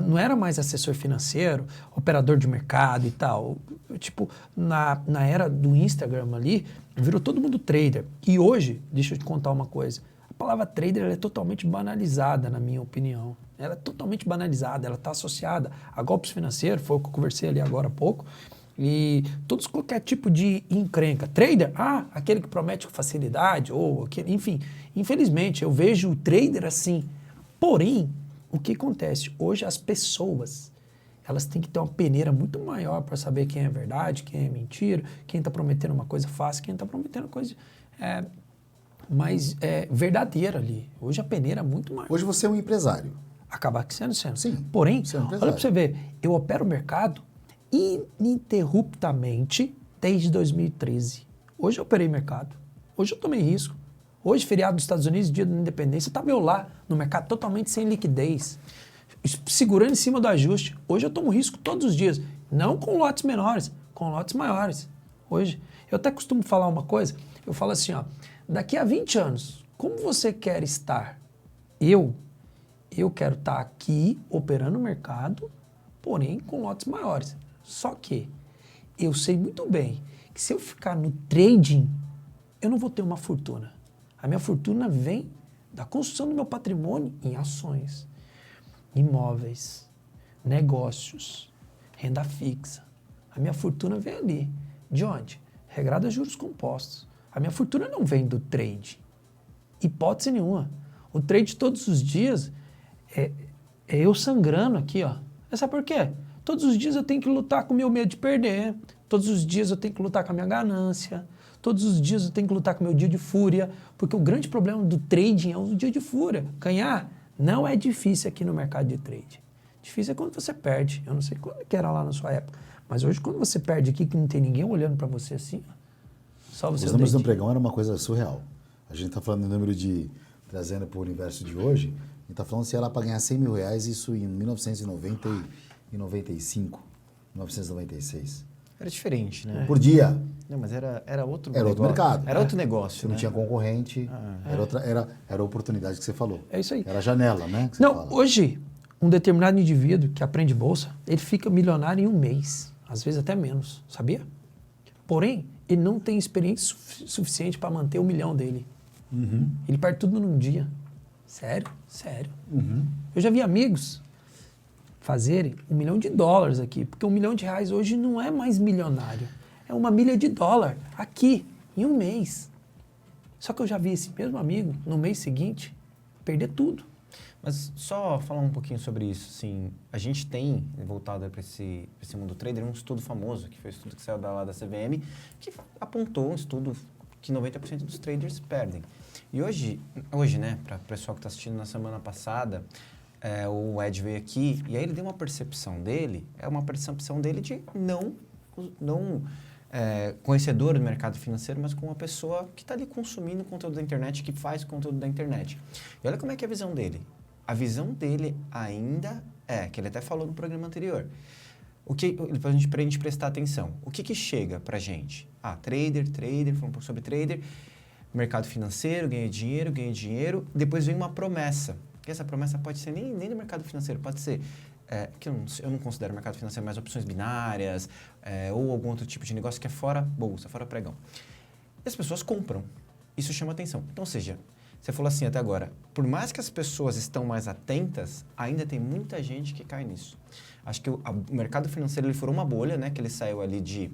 C: não era mais assessor financeiro, operador de mercado e tal. Tipo, na era do Instagram ali, virou todo mundo trader. E hoje, deixa eu te contar uma coisa, a palavra trader ela é totalmente banalizada, na minha opinião. Ela é totalmente banalizada, ela está associada a golpes financeiros, foi o que eu conversei ali agora há pouco, e qualquer tipo de encrenca. Trader, aquele que promete com facilidade, ou aquele, enfim. Infelizmente, eu vejo o trader assim. Porém, o que acontece? Hoje as pessoas, elas têm que ter uma peneira muito maior para saber quem é verdade, quem é mentira, quem está prometendo uma coisa fácil, quem está prometendo uma coisa mais verdadeira ali. Hoje a peneira é muito maior.
A: Hoje você é um empresário.
C: Acabar sendo.
A: Sim.
C: Porém,
A: você é um
C: olha para você ver, eu opero o mercado ininterruptamente desde 2013. Hoje eu operei mercado. Hoje eu tomei risco. Hoje, feriado dos Estados Unidos, dia da independência, estava eu lá no mercado totalmente sem liquidez, segurando em cima do ajuste. Hoje eu tomo risco todos os dias, não com lotes menores, com lotes maiores. Hoje, eu até costumo falar uma coisa, eu falo assim, daqui a 20 anos, como você quer estar? Eu quero estar aqui operando o mercado, porém com lotes maiores. Só que eu sei muito bem que se eu ficar no trading, eu não vou ter uma fortuna. A minha fortuna vem da construção do meu patrimônio em ações, imóveis, negócios, renda fixa. A minha fortuna vem ali. De onde? Regrado a juros compostos. A minha fortuna não vem do trade. Hipótese nenhuma. O trade todos os dias é eu sangrando aqui, ó. Sabe por quê? Todos os dias eu tenho que lutar com o meu medo de perder. Todos os dias eu tenho que lutar com a minha ganância. Todos os dias eu tenho que lutar com o meu dia de fúria, porque o grande problema do trading é o dia de fúria. Ganhar não é difícil aqui no mercado de trade. Difícil é quando você perde. Eu não sei quando que era lá na sua época, mas hoje quando você perde aqui, que não tem ninguém olhando para você assim, só você...
A: Os números do pregão era uma coisa surreal. A gente está falando do número trazendo para o universo de hoje, a gente está falando se era para ganhar R$100 mil, isso em 1990 e 95, 1996.
B: Era diferente, né?
A: Por dia.
B: Não, mas era outro
A: Era outro mercado.
B: Era outro negócio,
A: Você não tinha concorrente, era a oportunidade que você falou.
C: É isso aí.
A: Era a janela, né? Que você
C: não,
A: fala.
C: Hoje, um determinado indivíduo que aprende bolsa, ele fica milionário em um mês, às vezes até menos, sabia? Porém, ele não tem experiência suficiente para manter 1 milhão dele.
A: Uhum.
C: Ele perde tudo num dia. Sério?
A: Uhum.
C: Eu já vi amigos fazerem $1 milhão aqui, porque R$1 milhão hoje não é mais milionário, é $1 milhão aqui, em um mês. Só que eu já vi esse mesmo amigo, no mês seguinte, perder tudo.
B: Mas só falar um pouquinho sobre isso, assim, a gente tem, voltado para esse mundo trader, um estudo famoso, que foi um estudo que saiu lá da CVM, que apontou um estudo que 90% dos traders perdem. E hoje né, para o pessoal que está assistindo na semana passada, o Ed veio aqui e aí ele deu uma percepção dele, de não conhecedor do mercado financeiro, mas com uma pessoa que está ali consumindo conteúdo da internet, que faz conteúdo da internet. E olha como é que é a visão dele. A visão dele ainda que ele até falou no programa anterior, para a gente prestar atenção, o que chega para a gente? Trader, falando um pouco sobre trader, mercado financeiro, ganha dinheiro, depois vem uma promessa, que essa promessa pode ser nem no mercado financeiro, pode ser, que eu não considero mercado financeiro, mas opções binárias, ou algum outro tipo de negócio que é fora bolsa, fora pregão. E as pessoas compram, isso chama atenção. Então, ou seja, você falou assim até agora, por mais que as pessoas estão mais atentas, ainda tem muita gente que cai nisso. Acho que o mercado financeiro ele furou uma bolha, né? Que ele saiu ali de,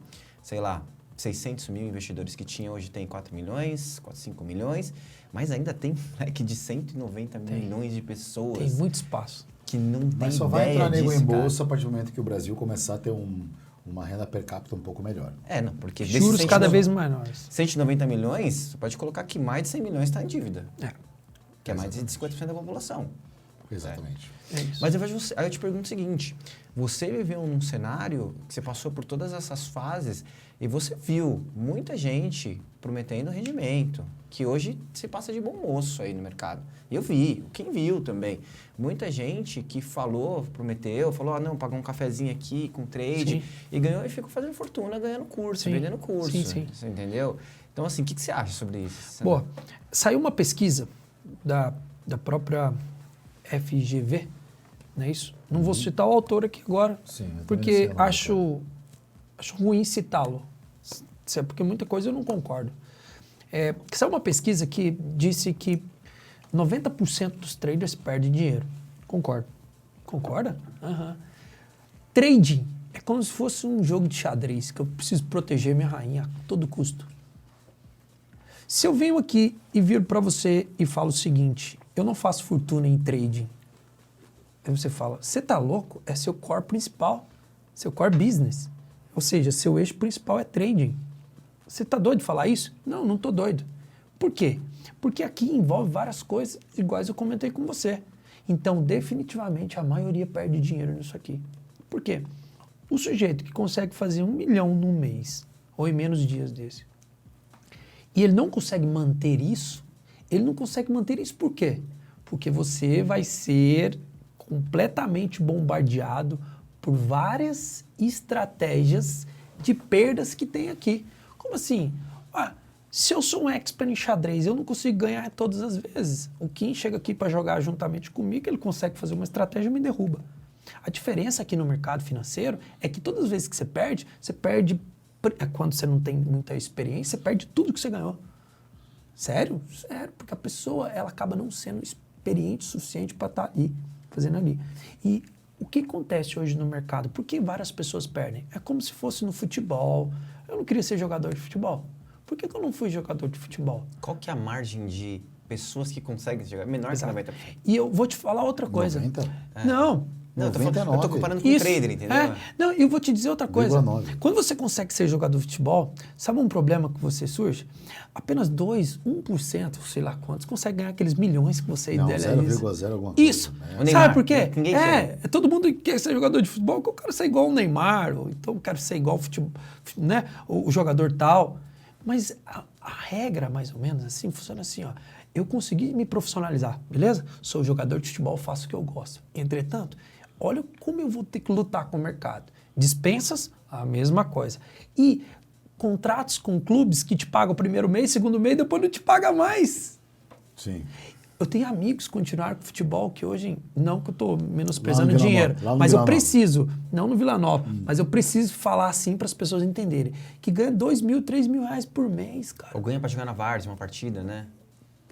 B: 600 mil investidores que tinha, hoje tem 4 milhões, 5 milhões, mas ainda tem um leque de 190 milhões de pessoas.
C: Tem muito espaço.
B: Que não tem
A: Mas só vai entrar nego em bolsa a partir do momento que o Brasil começar a ter uma renda per capita um pouco melhor.
B: Não, porque...
C: Juros cada vez menores.
B: 190 milhões, você pode colocar que mais de 100 milhões está em dívida. Que é mais de 50% da população.
A: Exatamente.
C: É isso.
B: Mas aí eu te pergunto o seguinte, você viveu num cenário que você passou por todas essas fases e você viu muita gente prometendo rendimento, que hoje se passa de bom moço aí no mercado. Eu vi, quem viu também. Muita gente que prometeu, não, pagou um cafezinho aqui com trade e ganhou e ficou fazendo fortuna, ganhando curso, vendendo curso.
C: Sim.
B: Você entendeu? Então, assim, o que você acha sobre isso?
C: Boa. Saiu uma pesquisa da própria FGV, não é isso? Não vou citar o autor aqui agora, porque acho ruim citá-lo, porque muita coisa eu não concordo. Saiu uma pesquisa que disse que 90% dos traders perdem dinheiro. Concordo. Concorda? Trading é como se fosse um jogo de xadrez, que eu preciso proteger minha rainha a todo custo. Se eu venho aqui e viro para você e falo o seguinte, eu não faço fortuna em trading. Aí você fala, você tá louco? É seu core principal, seu core business. Ou seja, seu eixo principal é trading. Você tá doido de falar isso? Não, não tô doido. Por quê? Porque aqui envolve várias coisas iguais eu comentei com você. Então, definitivamente, a maioria perde dinheiro nisso aqui. Por quê? O sujeito que consegue fazer 1 milhão no mês, ou em menos dias desse, e ele não consegue manter isso, por quê? Porque você vai ser completamente bombardeado por várias estratégias de perdas que tem aqui. Como assim? Se eu sou um expert em xadrez, eu não consigo ganhar todas as vezes. O Kim chega aqui para jogar juntamente comigo, ele consegue fazer uma estratégia e me derruba. A diferença aqui no mercado financeiro é que todas as vezes que você perde quando você não tem muita experiência, você perde tudo que você ganhou. Sério? Sério, porque a pessoa ela acaba não sendo experiente o suficiente para estar ali, fazendo ali. E o que acontece hoje no mercado? Por que várias pessoas perdem? É como se fosse no futebol. Eu não queria ser jogador de futebol. Por que eu não fui jogador de futebol?
B: Qual que é a margem de pessoas que conseguem jogar? Menor que 90%.
C: E eu vou te falar outra coisa.
A: 90?
C: Não.
B: Não, eu tô comparando com o trader, entendeu?
C: Não, eu vou te dizer outra coisa. Quando você consegue ser jogador de futebol, sabe um problema que você surge? Apenas 1%, sei lá quantos, consegue ganhar aqueles milhões que você idealiza.
A: 0,0 alguma coisa.
C: Isso.
A: Né?
C: Sabe por quê? Todo mundo quer ser jogador de futebol, que eu quero ser igual o Neymar, ou então eu quero ser igual né, o jogador tal. Mas a regra, mais ou menos assim, funciona assim, ó. Eu consegui me profissionalizar, beleza? Sou jogador de futebol, faço o que eu gosto. Entretanto, olha como eu vou ter que lutar com o mercado. Dispensas, a mesma coisa. E contratos com clubes que te pagam o primeiro mês, segundo mês, depois não te paga mais.
A: Sim.
C: Eu tenho amigos que continuaram com futebol que hoje, não que eu estou menosprezando dinheiro, mas eu preciso, não no Vila Nova, mas eu preciso falar assim para as pessoas entenderem, que ganha 2 mil, 3 mil reais por mês, cara.
B: Ou ganha para jogar na Várzea uma partida, né?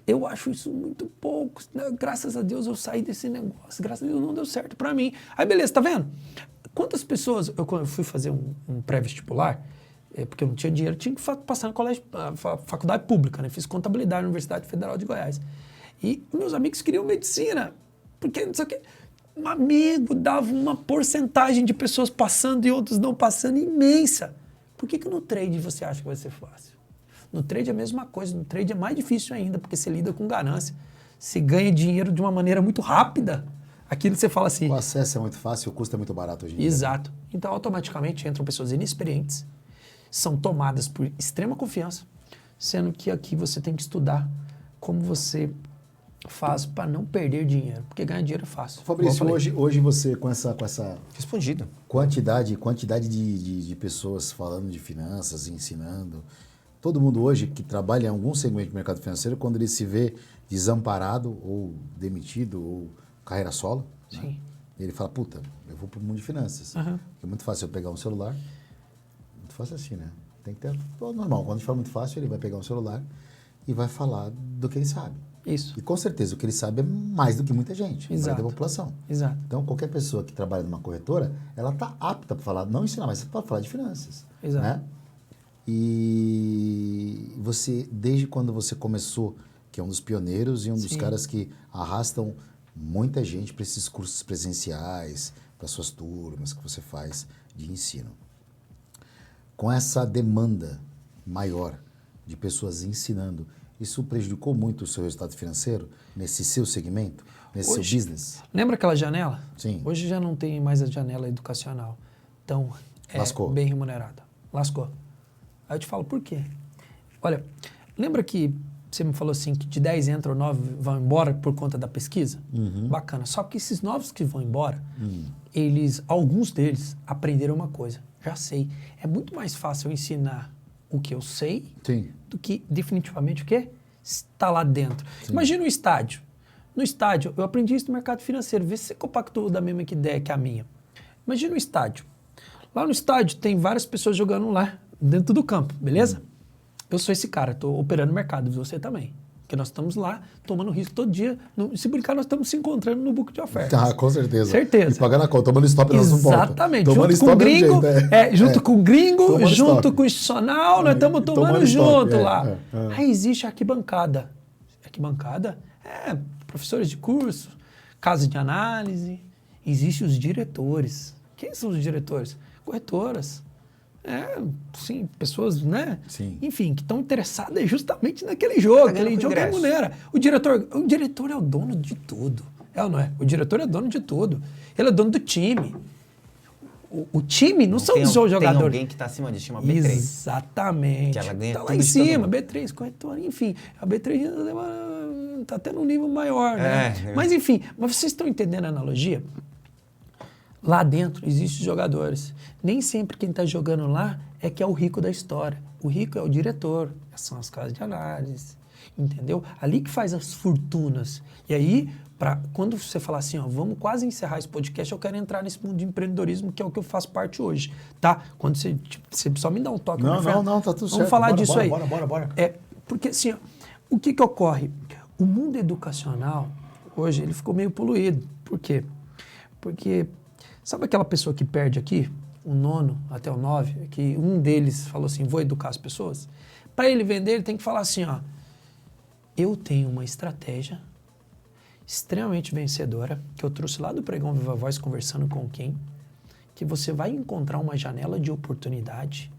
C: Eu acho isso muito pouco. Graças a Deus eu saí desse negócio. Graças a Deus não deu certo para mim. Aí beleza, tá vendo? Quantas pessoas... Quando eu fui fazer um pré-vestibular, porque eu não tinha dinheiro, tinha que passar na faculdade pública, né? Fiz contabilidade na Universidade Federal de Goiás. E meus amigos queriam medicina. Porque não sei o quê. Um amigo dava uma porcentagem de pessoas passando e outros não passando imensa. Por que no trade você acha que vai ser fácil? No trade é a mesma coisa, no trade é mais difícil ainda, porque você lida com ganância. Você ganha dinheiro de uma maneira muito rápida. Aquilo você fala assim...
A: O acesso é muito fácil, o custo é muito barato hoje em dia.
C: Exato. Então, automaticamente, entram pessoas inexperientes, são tomadas por extrema confiança, sendo que aqui você tem que estudar como você faz para não perder dinheiro, porque ganhar dinheiro é fácil.
A: Fabrício, hoje você, com essa
B: Respondido.
A: quantidade de pessoas falando de finanças, ensinando... Todo mundo hoje que trabalha em algum segmento de mercado financeiro, quando ele se vê desamparado ou demitido ou carreira solo, né? Ele fala, puta, eu vou pro mundo de finanças. Uhum. É muito fácil eu pegar um celular. Muito fácil assim, né? Tem que ter... Normal, quando a gente fala muito fácil, ele vai pegar um celular e vai falar do que ele sabe.
C: Isso.
A: E com certeza o que ele sabe é mais do que muita gente, mais da população.
C: Exato.
A: Então, qualquer pessoa que trabalha numa corretora, ela está apta para falar, não ensinar, mas para falar de finanças.
C: Exato.
A: Né? E você, desde quando você começou, que é um dos pioneiros e um dos caras que arrastam muita gente para esses cursos presenciais, para suas turmas que você faz de ensino. Com essa demanda maior de pessoas ensinando, isso prejudicou muito o seu resultado financeiro nesse seu segmento, nesse seu business?
C: Lembra aquela janela?
A: Sim.
C: Hoje já não tem mais a janela educacional. Então,
A: Lascou.
C: Bem remunerada. Lascou. Aí eu te falo por quê. Olha, lembra que você me falou assim que de 10 entram, 9 vão embora por conta da pesquisa?
A: Uhum.
C: Bacana. Só que esses novos que vão embora, alguns deles aprenderam uma coisa. Já sei. É muito mais fácil eu ensinar o que eu sei do que definitivamente o quê? Está lá dentro. Sim. Imagina um estádio. No estádio, eu aprendi isso no mercado financeiro. Vê se você compactou da mesma ideia que a minha. Imagina um estádio. Lá no estádio tem várias pessoas jogando lá, dentro do campo, beleza? Eu sou esse cara, estou operando o mercado, você também. Porque nós estamos lá tomando risco todo dia. Se brincar, nós estamos se encontrando no book de ofertas.
A: Ah, com certeza.
C: Certeza.
A: E pagando a conta, tomando stop nós não volta.
C: Exatamente. Junto com o gringo, junto com o gringo, junto com o institucional, nós estamos tomando junto lá. Aí existe a arquibancada. Arquibancada? Professores de curso, casa de análise. Existem os diretores. Quem são os diretores? Corretoras. Sim, pessoas, né?
A: Sim.
C: Enfim, que estão interessadas justamente naquele jogo. Aquele jogo remunera. O diretor é o dono de tudo. É ou não é? O diretor é dono de tudo. Ele é dono do time. O time não são os jogadores.
B: Tem alguém que está acima disso, chama B3.
C: Exatamente.
B: Que ela ganha
C: tá lá em cima, B3, corretora, enfim. A B3 está até num nível maior, né? Mas enfim, mas vocês estão entendendo a analogia? Lá dentro existem os jogadores. Nem sempre quem está jogando lá é que é o rico da história. O rico é o diretor, são as casas de análise, entendeu? Ali que faz as fortunas. E aí, quando você falar assim, ó, vamos quase encerrar esse podcast, eu quero entrar nesse mundo de empreendedorismo, que é o que eu faço parte hoje, tá? Quando você só me dá um toque.
A: Não, tá tudo certo.
C: Vamos falar disso aí.
A: Bora.
C: Porque assim, ó, o que ocorre? O mundo educacional, hoje, ele ficou meio poluído. Por quê? Porque... Sabe aquela pessoa que perde aqui, o 9º até o 9, que um deles falou assim, vou educar as pessoas? Para ele vender, ele tem que falar assim, ó, eu tenho uma estratégia extremamente vencedora, que eu trouxe lá do Pregão Viva Voz, conversando com quem, que você vai encontrar uma janela de oportunidade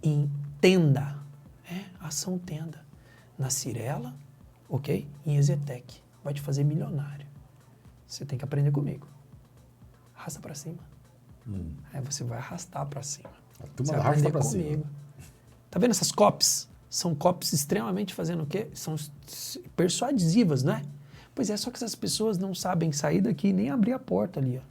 C: em tenda, ação tenda, na Cirela, ok? Em Ezetec, vai te fazer milionário. Você tem que aprender comigo. Arrasta para cima. Aí você vai arrastar para cima.
A: A turma vai arrastar para cima.
C: Tá vendo essas copies? São copies extremamente fazendo o quê? São persuasivas, né? Pois é, só que essas pessoas não sabem sair daqui e nem abrir a porta ali, ó.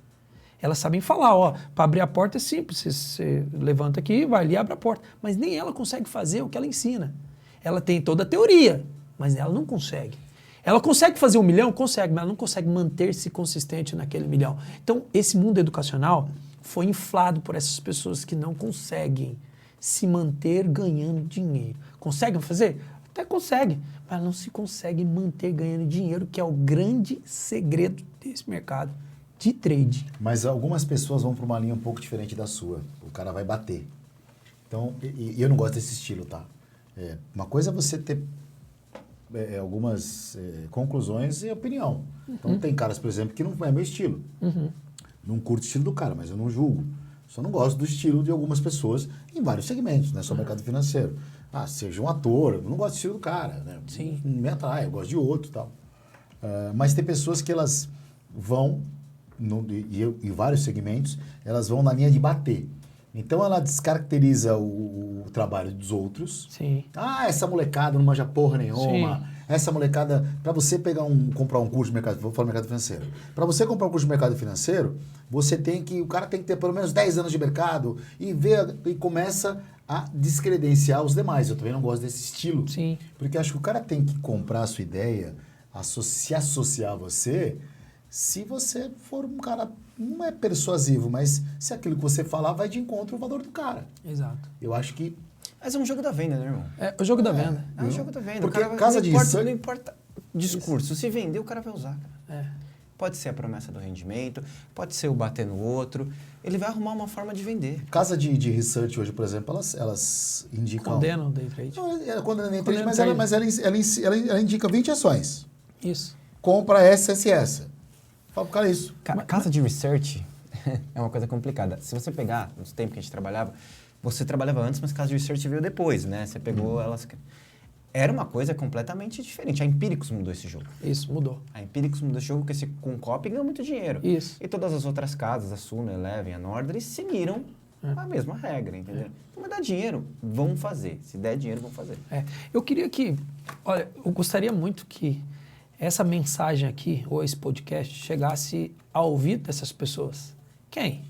C: Elas sabem falar, ó, para abrir a porta é simples. Você levanta aqui, vai ali e abre a porta. Mas nem ela consegue fazer o que ela ensina. Ela tem toda a teoria, mas ela não consegue. Ela consegue fazer 1 milhão? Consegue, mas ela não consegue manter-se consistente naquele 1 milhão. Então, esse mundo educacional foi inflado por essas pessoas que não conseguem se manter ganhando dinheiro. Conseguem fazer? Até consegue, mas não se consegue manter ganhando dinheiro, que é o grande segredo desse mercado de trade.
A: Mas algumas pessoas vão para uma linha um pouco diferente da sua. O cara vai bater. Então, e eu não gosto desse estilo, tá? Uma coisa é você ter algumas conclusões e opinião. Então, tem caras, por exemplo, que não é meu estilo. Não curto o estilo do cara, mas eu não julgo. Só não gosto do estilo de algumas pessoas em vários segmentos, não é só mercado financeiro. Seja um ator, eu não gosto do estilo do cara, né?
C: Sim.
A: Não me atrai, eu gosto de outro e tal. Mas tem pessoas que elas vão, em vários segmentos, elas vão na linha de bater. Então ela descaracteriza o trabalho dos outros.
C: Sim.
A: Essa molecada não manja porra nenhuma.
C: Sim.
A: Essa molecada, para você comprar um curso de mercado, vou falar mercado financeiro. Para você comprar um curso de mercado financeiro, o cara tem que ter pelo menos 10 anos de mercado e começa a descredenciar os demais. Eu também não gosto desse estilo.
C: Sim.
A: Porque acho que o cara tem que comprar a sua ideia, se associar a você, se você for um cara, não é persuasivo, mas se aquilo que você falar vai de encontro ao valor do cara.
C: Exato.
A: Eu acho que...
B: Mas é um jogo da venda, né, irmão?
C: É o jogo da venda.
B: É um jogo da venda.
A: Porque
B: Não importa discurso. Se vender, o cara vai usar, cara. Pode ser a promessa do rendimento, pode ser o bater no outro. Ele vai arrumar uma forma de vender.
A: Casa de research hoje, por exemplo, elas indicam...
C: Condenam o day trade.
A: Não, condena o day trade, mas ela indica 20 ações.
C: Isso.
A: Compra essa. Fala pro cara isso.
B: Casa de research é uma coisa complicada. Se você pegar, nos tempos que a gente trabalhava, você trabalhava antes, mas casa de research veio depois, né? Você pegou elas... Era uma coisa completamente diferente. A Empíricos mudou esse jogo.
C: Isso, mudou.
B: A Empíricos mudou esse jogo porque com o copy ganhou muito dinheiro.
C: Isso.
B: E todas as outras casas, a Suno, a Eleven, a Nordre, seguiram a mesma regra, entendeu? Mas dá dinheiro, vão fazer. Se der dinheiro, vão fazer.
C: Eu queria que... Olha, eu gostaria muito que essa mensagem aqui, ou esse podcast, chegasse ao ouvido dessas pessoas. Quem?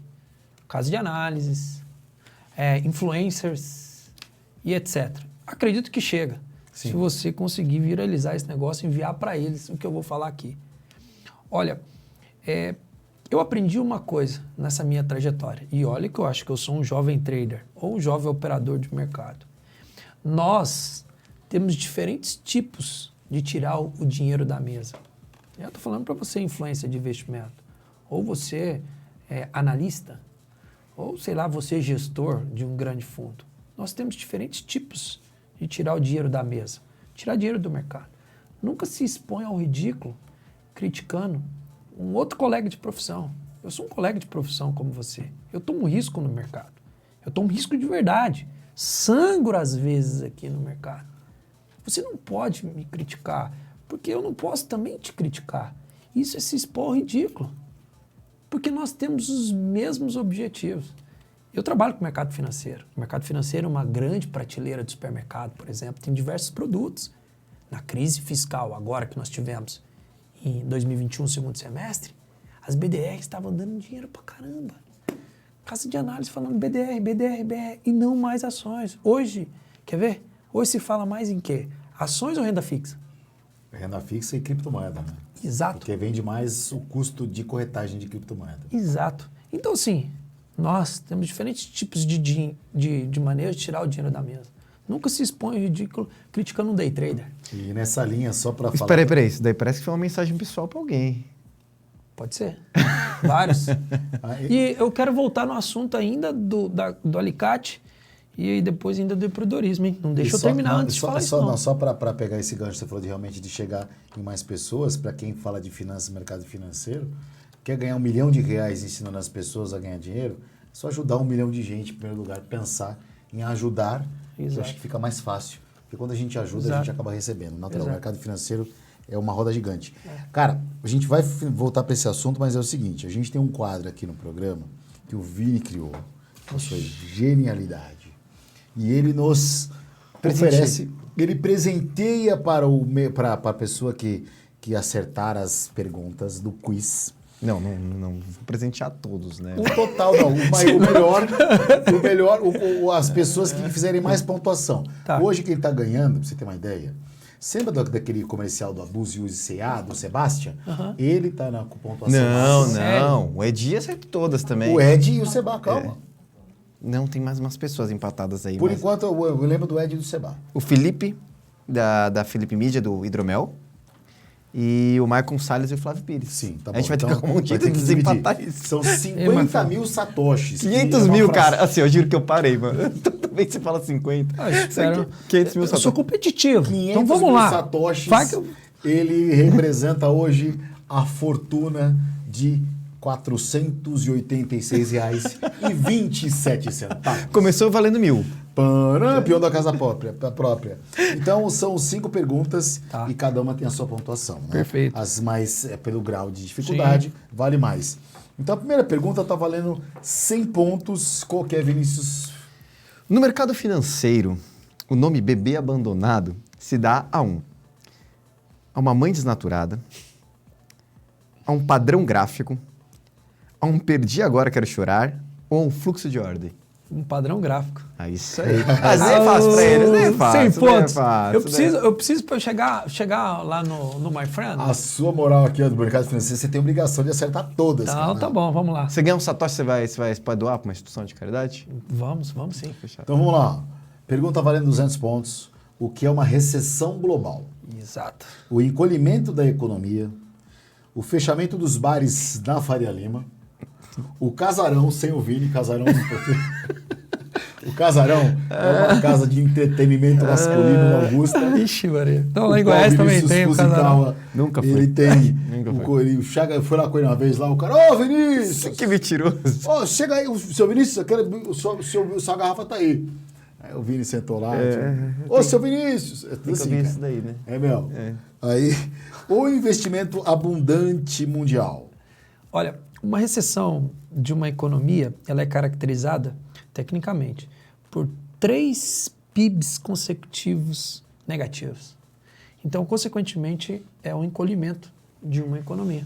C: Casa de análises, influencers e etc. Acredito que chega. Sim. Se você conseguir viralizar esse negócio, enviar para eles o que eu vou falar aqui. Olha, eu aprendi uma coisa nessa minha trajetória. E olha que eu acho que eu sou um jovem trader ou um jovem operador de mercado. Nós temos diferentes tipos de tirar o dinheiro da mesa. Eu estou falando para você, influência de investimento. Ou você é analista, ou sei lá, você é gestor de um grande fundo. Nós temos diferentes tipos de tirar o dinheiro da mesa, tirar dinheiro do mercado. Nunca se expõe ao ridículo criticando um outro colega de profissão. Eu sou um colega de profissão como você. Eu tomo risco no mercado. Eu tomo risco de verdade. Sangro às vezes aqui no mercado. Você não pode me criticar, porque eu não posso também te criticar. Isso é se expor ao ridículo. Porque nós temos os mesmos objetivos. Eu trabalho com o mercado financeiro. O mercado financeiro é uma grande prateleira de supermercado, por exemplo. Tem diversos produtos. Na crise fiscal, agora que nós tivemos em 2021, segundo semestre, as BDRs estavam dando dinheiro pra caramba. Casa de análise falando BDR, e não mais ações. Hoje, quer ver? Hoje se fala mais em quê? Ações ou renda fixa?
A: Renda fixa e criptomoeda, né?
C: Exato.
A: Porque vende mais o custo de corretagem de criptomoeda.
C: Exato. Então, assim, nós temos diferentes tipos de maneiras de tirar o dinheiro da mesa. Nunca se expõe ao ridículo criticando um day trader.
A: E nessa linha, só para falar...
B: Peraí, isso daí parece que foi uma mensagem pessoal para alguém.
C: Pode ser. Vários. E eu quero voltar no assunto ainda do alicate e depois ainda do empreendedorismo, hein? Não deixa eu terminar antes de falar isso, não.
A: Só para pegar esse gancho, você falou de realmente de chegar em mais pessoas, para quem fala de finanças, mercado financeiro, quer ganhar R$1 milhão ensinando as pessoas a ganhar dinheiro, é só ajudar 1 milhão de gente, em primeiro lugar, pensar em ajudar, eu acho que fica mais fácil. Porque quando a gente ajuda, a gente acaba recebendo. Natural, o mercado financeiro é uma roda gigante. Cara, a gente vai voltar para esse assunto, mas é o seguinte, a gente tem um quadro aqui no programa que o Vini criou, com sua genialidade. E ele nos oferece, ele presenteia para a pessoa que acertar as perguntas do quiz.
B: Não, vou presentear todos, né?
A: O total, não. O melhor, as pessoas que fizerem mais pontuação. Tá. Hoje, quem está ganhando, para você ter uma ideia, você lembra daquele comercial do Abuse Use CA, do Sebastian? Ele está na pontuação.
B: Não. O Edi acertou todas também.
A: O Ed e o Seba, calma.
B: Não, tem mais umas pessoas empatadas aí.
A: Por enquanto, eu lembro do Ed e do Seba.
B: O Felipe da Felipe Mídia, do Hidromel. E o Maicon Salles e o Flávio Pires.
A: Sim, tá bom.
B: A gente vai ter que arrumar um
A: vai
B: jeito
A: ter
B: de
A: que
B: desempatar
A: dividir.
B: isso.
A: São 50 mil satoshis.
B: 500 mil, cara. Assim, eu juro que eu parei, mano. Toda vez que você fala 50.
C: Espera.
B: 500 mil
C: Eu sou
B: satoshis.
C: competitivo.
A: 500
C: Então vamos
A: mil
C: lá.
A: satoshis,
C: Vai que eu...
A: ele representa hoje a fortuna de R$ 486,27.
B: Começou valendo 1.000.
A: Peão da casa própria. Então, são 5 perguntas e cada uma tem a sua pontuação. Né?
C: Perfeito.
A: As mais, pelo grau de dificuldade, vale mais. Então, a primeira pergunta está valendo 100 pontos. Qual que é, Vinícius?
B: No mercado financeiro, o nome bebê abandonado se dá a uma mãe desnaturada, a um padrão gráfico, a um perdi agora quero chorar ou a um fluxo de ordem.
C: Um padrão gráfico.
B: Ah, isso aí. Mas nem é fácil pra eles, nem é fácil.
C: 100 pontos.
B: Fácil,
C: Eu preciso para chegar lá no My Friend.
A: A sua moral aqui do mercado financeiro, você tem obrigação de acertar todas.
C: Não,
A: cara.
C: tá bom, vamos lá.
B: Você ganhar um satoshi, você vai doar para uma instituição de caridade?
C: Vamos sim.
B: Fechado.
A: Então vamos lá. Pergunta valendo 200 pontos. O que é uma recessão global?
C: Exato.
A: O encolhimento da economia, o fechamento dos bares na Faria Lima, o casarão sem o Vini, casarão... O casarão é uma casa de entretenimento masculino na Augusta.
C: Ixi, Maria. Então lá em Goiás também tem o casarão.
B: Nunca foi.
A: Ele tem.
B: Nunca
A: O Chaga foi lá com ele uma vez lá, o cara, ô Vinícius!
B: Que mentiroso.
A: Ô, chega aí, o seu Vinícius, sua garrafa tá aí. Aí o Vini sentou lá. Ô, seu Vinícius! É tudo assim,
B: isso daí, né?
A: É meu. Aí, o investimento abundante mundial.
C: Olha, uma recessão de uma economia, ela é caracterizada, tecnicamente, por 3 PIBs consecutivos negativos. Então, consequentemente, é um encolhimento de uma economia.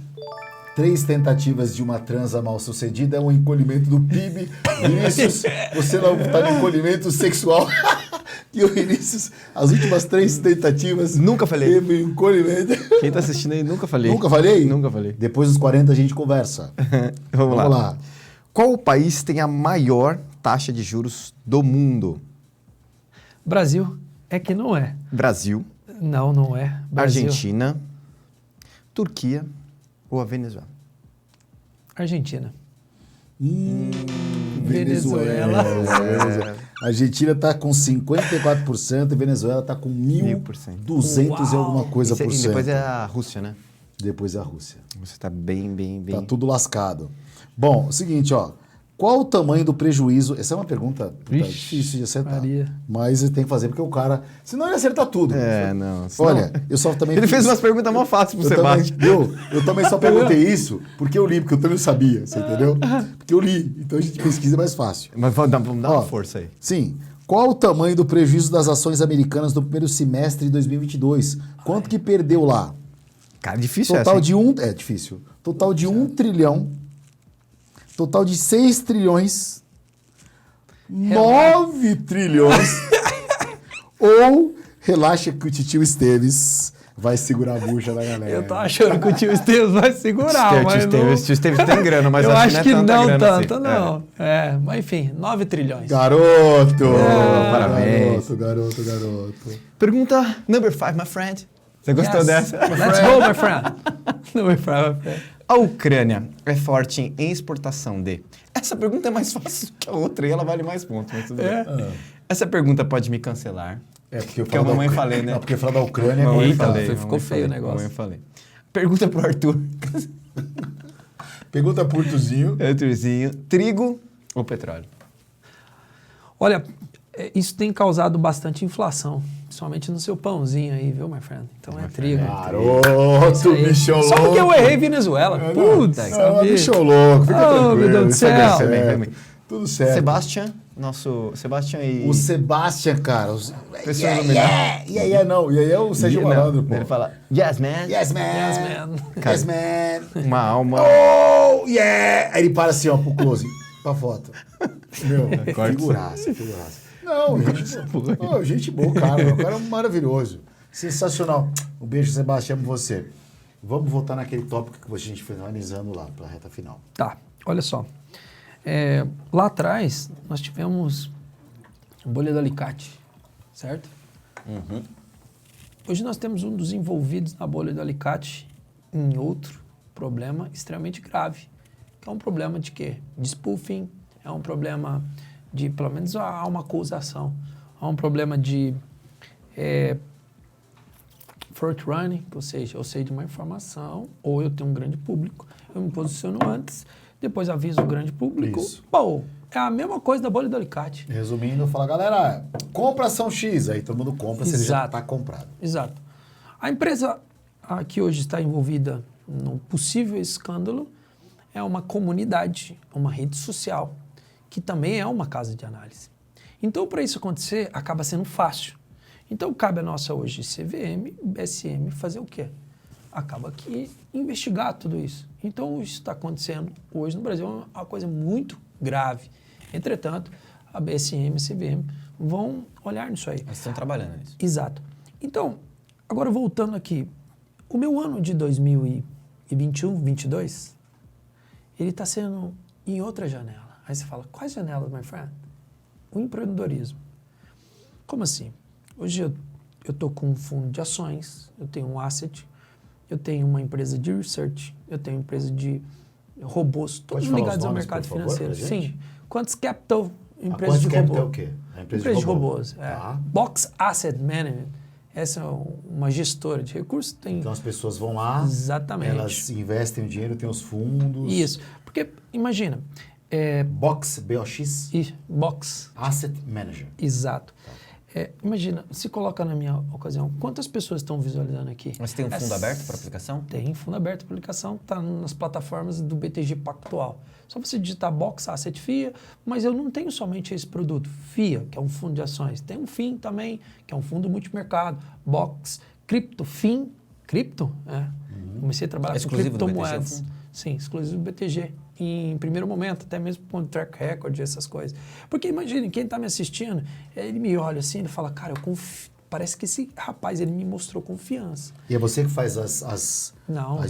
A: 3 tentativas de uma transa mal sucedida é um encolhimento do PIB. Vinícius, você não está no encolhimento sexual. E o Vinícius, as últimas 3 tentativas...
B: Nunca falei.
A: Teve encolhimento.
B: Quem tá assistindo aí, nunca falei.
A: Nunca falei?
B: Nunca falei.
A: Depois dos 40 a gente conversa.
B: Vamos lá. Qual o país tem a maior taxa de juros do mundo?
C: Brasil é que não é.
B: Brasil.
C: Não é. Brasil.
B: Argentina, Turquia ou a Venezuela?
C: Argentina.
A: Venezuela. A Argentina está com 54% e Venezuela está com 1.200 e alguma coisa por cento.
B: E depois é a Rússia, né?
A: Depois é a Rússia.
B: Você está bem...
A: Tá tudo lascado. Bom, é o seguinte, ó. Qual o tamanho do prejuízo? Essa é uma pergunta difícil de acertar. Maria. Mas tem que fazer porque o cara... Senão ele acerta tudo.
B: Não.
A: Olha, eu só também...
B: Ele fez umas perguntas mó fáceis pro Sebastião.
A: Eu também só perguntei isso porque eu li, porque eu também sabia, você entendeu? Porque eu li, então a gente pesquisa mais fácil.
B: Mas vamos dar uma força aí.
A: Sim. Qual o tamanho do prejuízo das ações americanas no primeiro semestre de 2022? Quanto que perdeu lá?
B: Cara, difícil
A: Total de É difícil. Total de 1 trilhão. Total de 6 trilhões. 9 trilhões. Ou relaxa que o titio Esteves vai segurar a bucha da galera.
C: Eu tô achando que o tio Esteves vai segurar, mas
B: o tio Esteves tem grana, mas
C: eu acho que não tanto,
B: assim.
C: não. Mas enfim, 9 trilhões.
A: Garoto!
B: Parabéns.
A: Garoto.
B: Pergunta number 5, my friend. Você gostou dessa?
C: Let's go, my friend. Number 5, my friend.
B: A Ucrânia é forte em exportação de... Essa pergunta é mais fácil que a outra e ela vale mais pontos, mas tudo bem. Essa pergunta pode me cancelar.
A: Porque
B: eu mamãe falei, né?
A: Porque falar da Ucrânia é
C: complicado. Ficou feio o negócio.
B: Mamãe falei. Pergunta pro Arthur.
A: Pergunta pro Arthurzinho.
B: Arthurzinho. Trigo ou petróleo?
C: Olha, isso tem causado bastante inflação. Principalmente no seu pãozinho aí, viu, my friend? Então é trigo.
A: Garoto, bicho louco.
C: Só porque eu errei Venezuela. Puta,
A: bicho louco. Fica tranquilo.
C: Meu Deus do céu.
A: Tudo certo.
B: Sebastião, nosso Sebastião e...
A: O Sebastião, cara. E aí não. E aí é o Sérgio Malandro, pô.
B: Ele fala, yes, man.
A: Yes, man.
C: Yes, man.
A: Yes, man.
B: Uma alma...
A: Oh, yeah. Aí ele para assim, ó, pro close. Pra foto. Meu, figuraça. Não, gente boa, cara. O cara é maravilhoso. Sensacional. Um beijo, Sebastião, amo você. Vamos voltar naquele tópico que a gente foi analisando lá, pra reta final.
C: Tá, olha só. Lá atrás, nós tivemos bolha do alicate, certo?
B: Uhum.
C: Hoje nós temos um dos envolvidos na bolha do alicate em outro problema extremamente grave, que é um problema de quê? De spoofing, é um problema de, pelo menos há uma acusação, há um problema de front running, ou seja, eu sei de uma informação, ou eu tenho um grande público, eu me posiciono antes, depois aviso o grande público.
A: Isso.
C: Pô, é a mesma coisa da bolha do alicate.
A: Resumindo, fala, galera, compra ação X, aí todo mundo compra, se ele já está comprado.
C: Exato. A empresa que hoje está envolvida num possível escândalo é uma comunidade, uma rede social, que também é uma casa de análise. Então, para isso acontecer, acaba sendo fácil. Então, cabe a nossa hoje CVM, BSM, fazer o quê? Acaba que investigar tudo isso. Então, isso está acontecendo hoje no Brasil, é uma coisa muito grave. Entretanto, a BSM e a CVM vão olhar nisso aí.
B: Eles estão trabalhando nisso.
C: Exato. Então, agora voltando aqui, o meu ano de 2021, 2022, ele está sendo em outra janela. Aí você fala, quais janelas, my friend? O empreendedorismo. Como assim? Hoje eu estou com um fundo de ações, eu tenho um asset, eu tenho uma empresa de research, eu tenho uma empresa de robôs, todos ligados ao mercado financeiro. Sim. Quantos Capital, empresa de robôs.
A: Quantos Capital é o quê?
C: A empresa de robôs. Box Asset Management. Essa é uma gestora de recursos.
A: Então as pessoas vão lá,
C: exatamente,
A: elas investem o dinheiro, tem os fundos.
C: Isso. Porque, imagina...
A: Box, B-O-X?
C: Box.
A: Asset Manager.
C: Exato. Imagina, se coloca na minha ocasião, quantas pessoas estão visualizando aqui?
B: Mas tem um fundo aberto para aplicação?
C: Tem fundo aberto para aplicação, está nas plataformas do BTG Pactual. Só você digitar Box Asset FIA, mas eu não tenho somente esse produto. FIA, que é um fundo de ações. Tem um FIM também, que é um fundo multimercado. Box, Cripto, FIM, Cripto, Comecei a trabalhar com criptomoedas. Sim, exclusivo do BTG. Em primeiro momento, até mesmo com track record, essas coisas. Porque imagine, quem está me assistindo, ele me olha assim, ele fala, cara, parece que esse rapaz, ele me mostrou confiança.
A: E é você que faz
C: Não.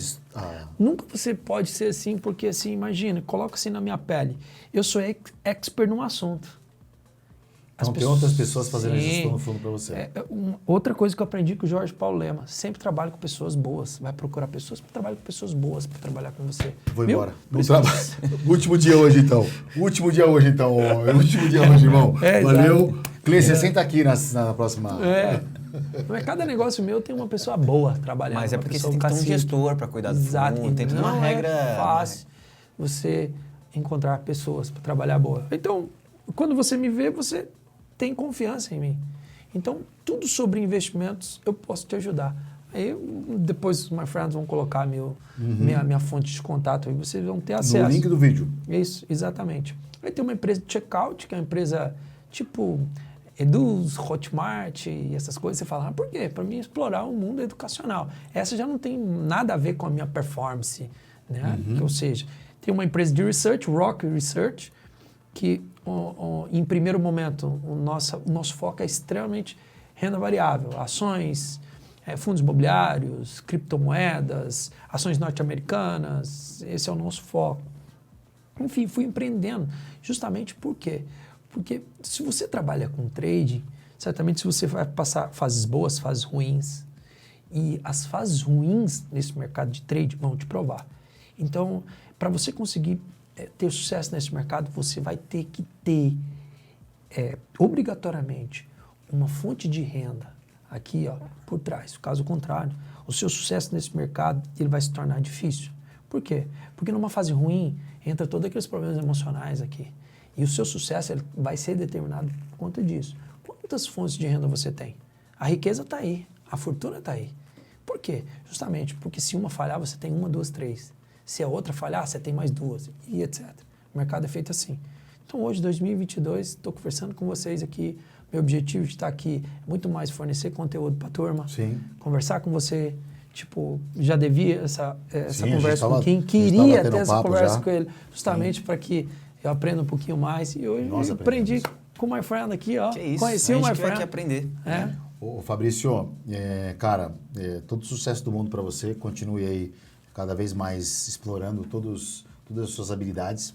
C: Nunca você pode ser assim, porque assim, imagina, coloca assim na minha pele. Eu sou expert num assunto.
A: Então tem outras pessoas fazendo a gestão no fundo para você.
C: Outra coisa que eu aprendi com o Jorge Paulo Lema, sempre trabalho com pessoas boas. Vai procurar pessoas para trabalhar com pessoas boas para trabalhar com você.
A: Vou embora. Último dia hoje, então. Último dia hoje, irmão. Valeu. Cleiton, você senta aqui na próxima...
C: Mas cada negócio meu tem uma pessoa boa trabalhando.
B: Mas é porque você tem que ter um gestor para cuidar do fundo. Tem uma regra...
C: É fácil você encontrar pessoas para trabalhar boa. Então, quando você me vê, você tem confiança em mim. Então, tudo sobre investimentos eu posso te ajudar. Aí, depois os my friends vão colocar minha fonte de contato e vocês vão ter acesso.
A: No link do vídeo.
C: Isso, exatamente. Aí tem uma empresa de checkout, que é uma empresa tipo Eduz, Hotmart e essas coisas. Você fala, por quê? Para mim explorar o mundo educacional. Essa já não tem nada a ver com a minha performance, né? Ou seja, tem uma empresa de research, Rock Research, que em primeiro momento o nosso foco é extremamente renda variável, ações, fundos imobiliários, criptomoedas, ações norte-americanas, esse é o nosso foco. Enfim, fui empreendendo justamente por quê? Porque se você trabalha com trading, certamente se você vai passar fases boas, fases ruins, e as fases ruins nesse mercado de trade vão te provar. Então, para você conseguir ter sucesso nesse mercado, você vai ter que ter, obrigatoriamente, uma fonte de renda aqui, por trás. Caso contrário, o seu sucesso nesse mercado ele vai se tornar difícil. Por quê? Porque numa fase ruim, entra todos aqueles problemas emocionais aqui. E o seu sucesso ele vai ser determinado por conta disso. Quantas fontes de renda você tem? A riqueza está aí, a fortuna está aí. Por quê? Justamente porque se uma falhar, você tem uma, duas, três. Se a outra falhar, você tem mais duas, e etc. O mercado é feito assim. Então, hoje, 2022, estou conversando com vocês aqui. Meu objetivo de estar aqui é muito mais fornecer conteúdo para a turma.
A: Sim.
C: Conversar com você. Tipo, já devia essa
A: Sim,
C: conversa com quem queria ter essa conversa com ele. Justamente para que eu aprenda um pouquinho mais. E hoje eu aprendi com o my friend aqui,
B: Que isso?
C: Conheci o my friend.
B: A gente aqui aprender.
A: Ô, Fabrício, cara, todo sucesso do mundo para você. Continue aí cada vez mais explorando todas as suas habilidades.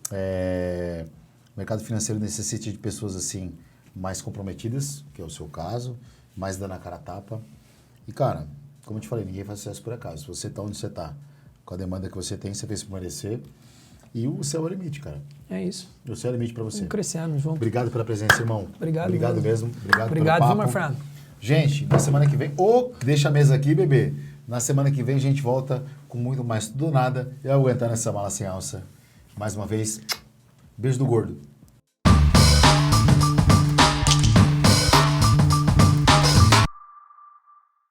A: O mercado financeiro necessita de pessoas assim mais comprometidas, que é o seu caso, mais dando a cara a tapa. E, cara, como eu te falei, ninguém faz sucesso por acaso. Se você tá onde você tá, com a demanda que você tem, você fez por merecer. E o céu é o limite, cara.
C: É isso.
A: O céu é o limite para você.
C: Vamos crescendo junto.
A: Obrigado pela presença, irmão.
C: Obrigado
A: mesmo.
C: Obrigado,
A: pelo
C: my
A: papo.
C: friend.
A: Gente, na semana que vem... deixa a mesa aqui, bebê. Na semana que vem a gente volta com muito mais Tudo ou Nada. Eu vou aguentar nessa mala sem alça. Mais uma vez, beijo do gordo.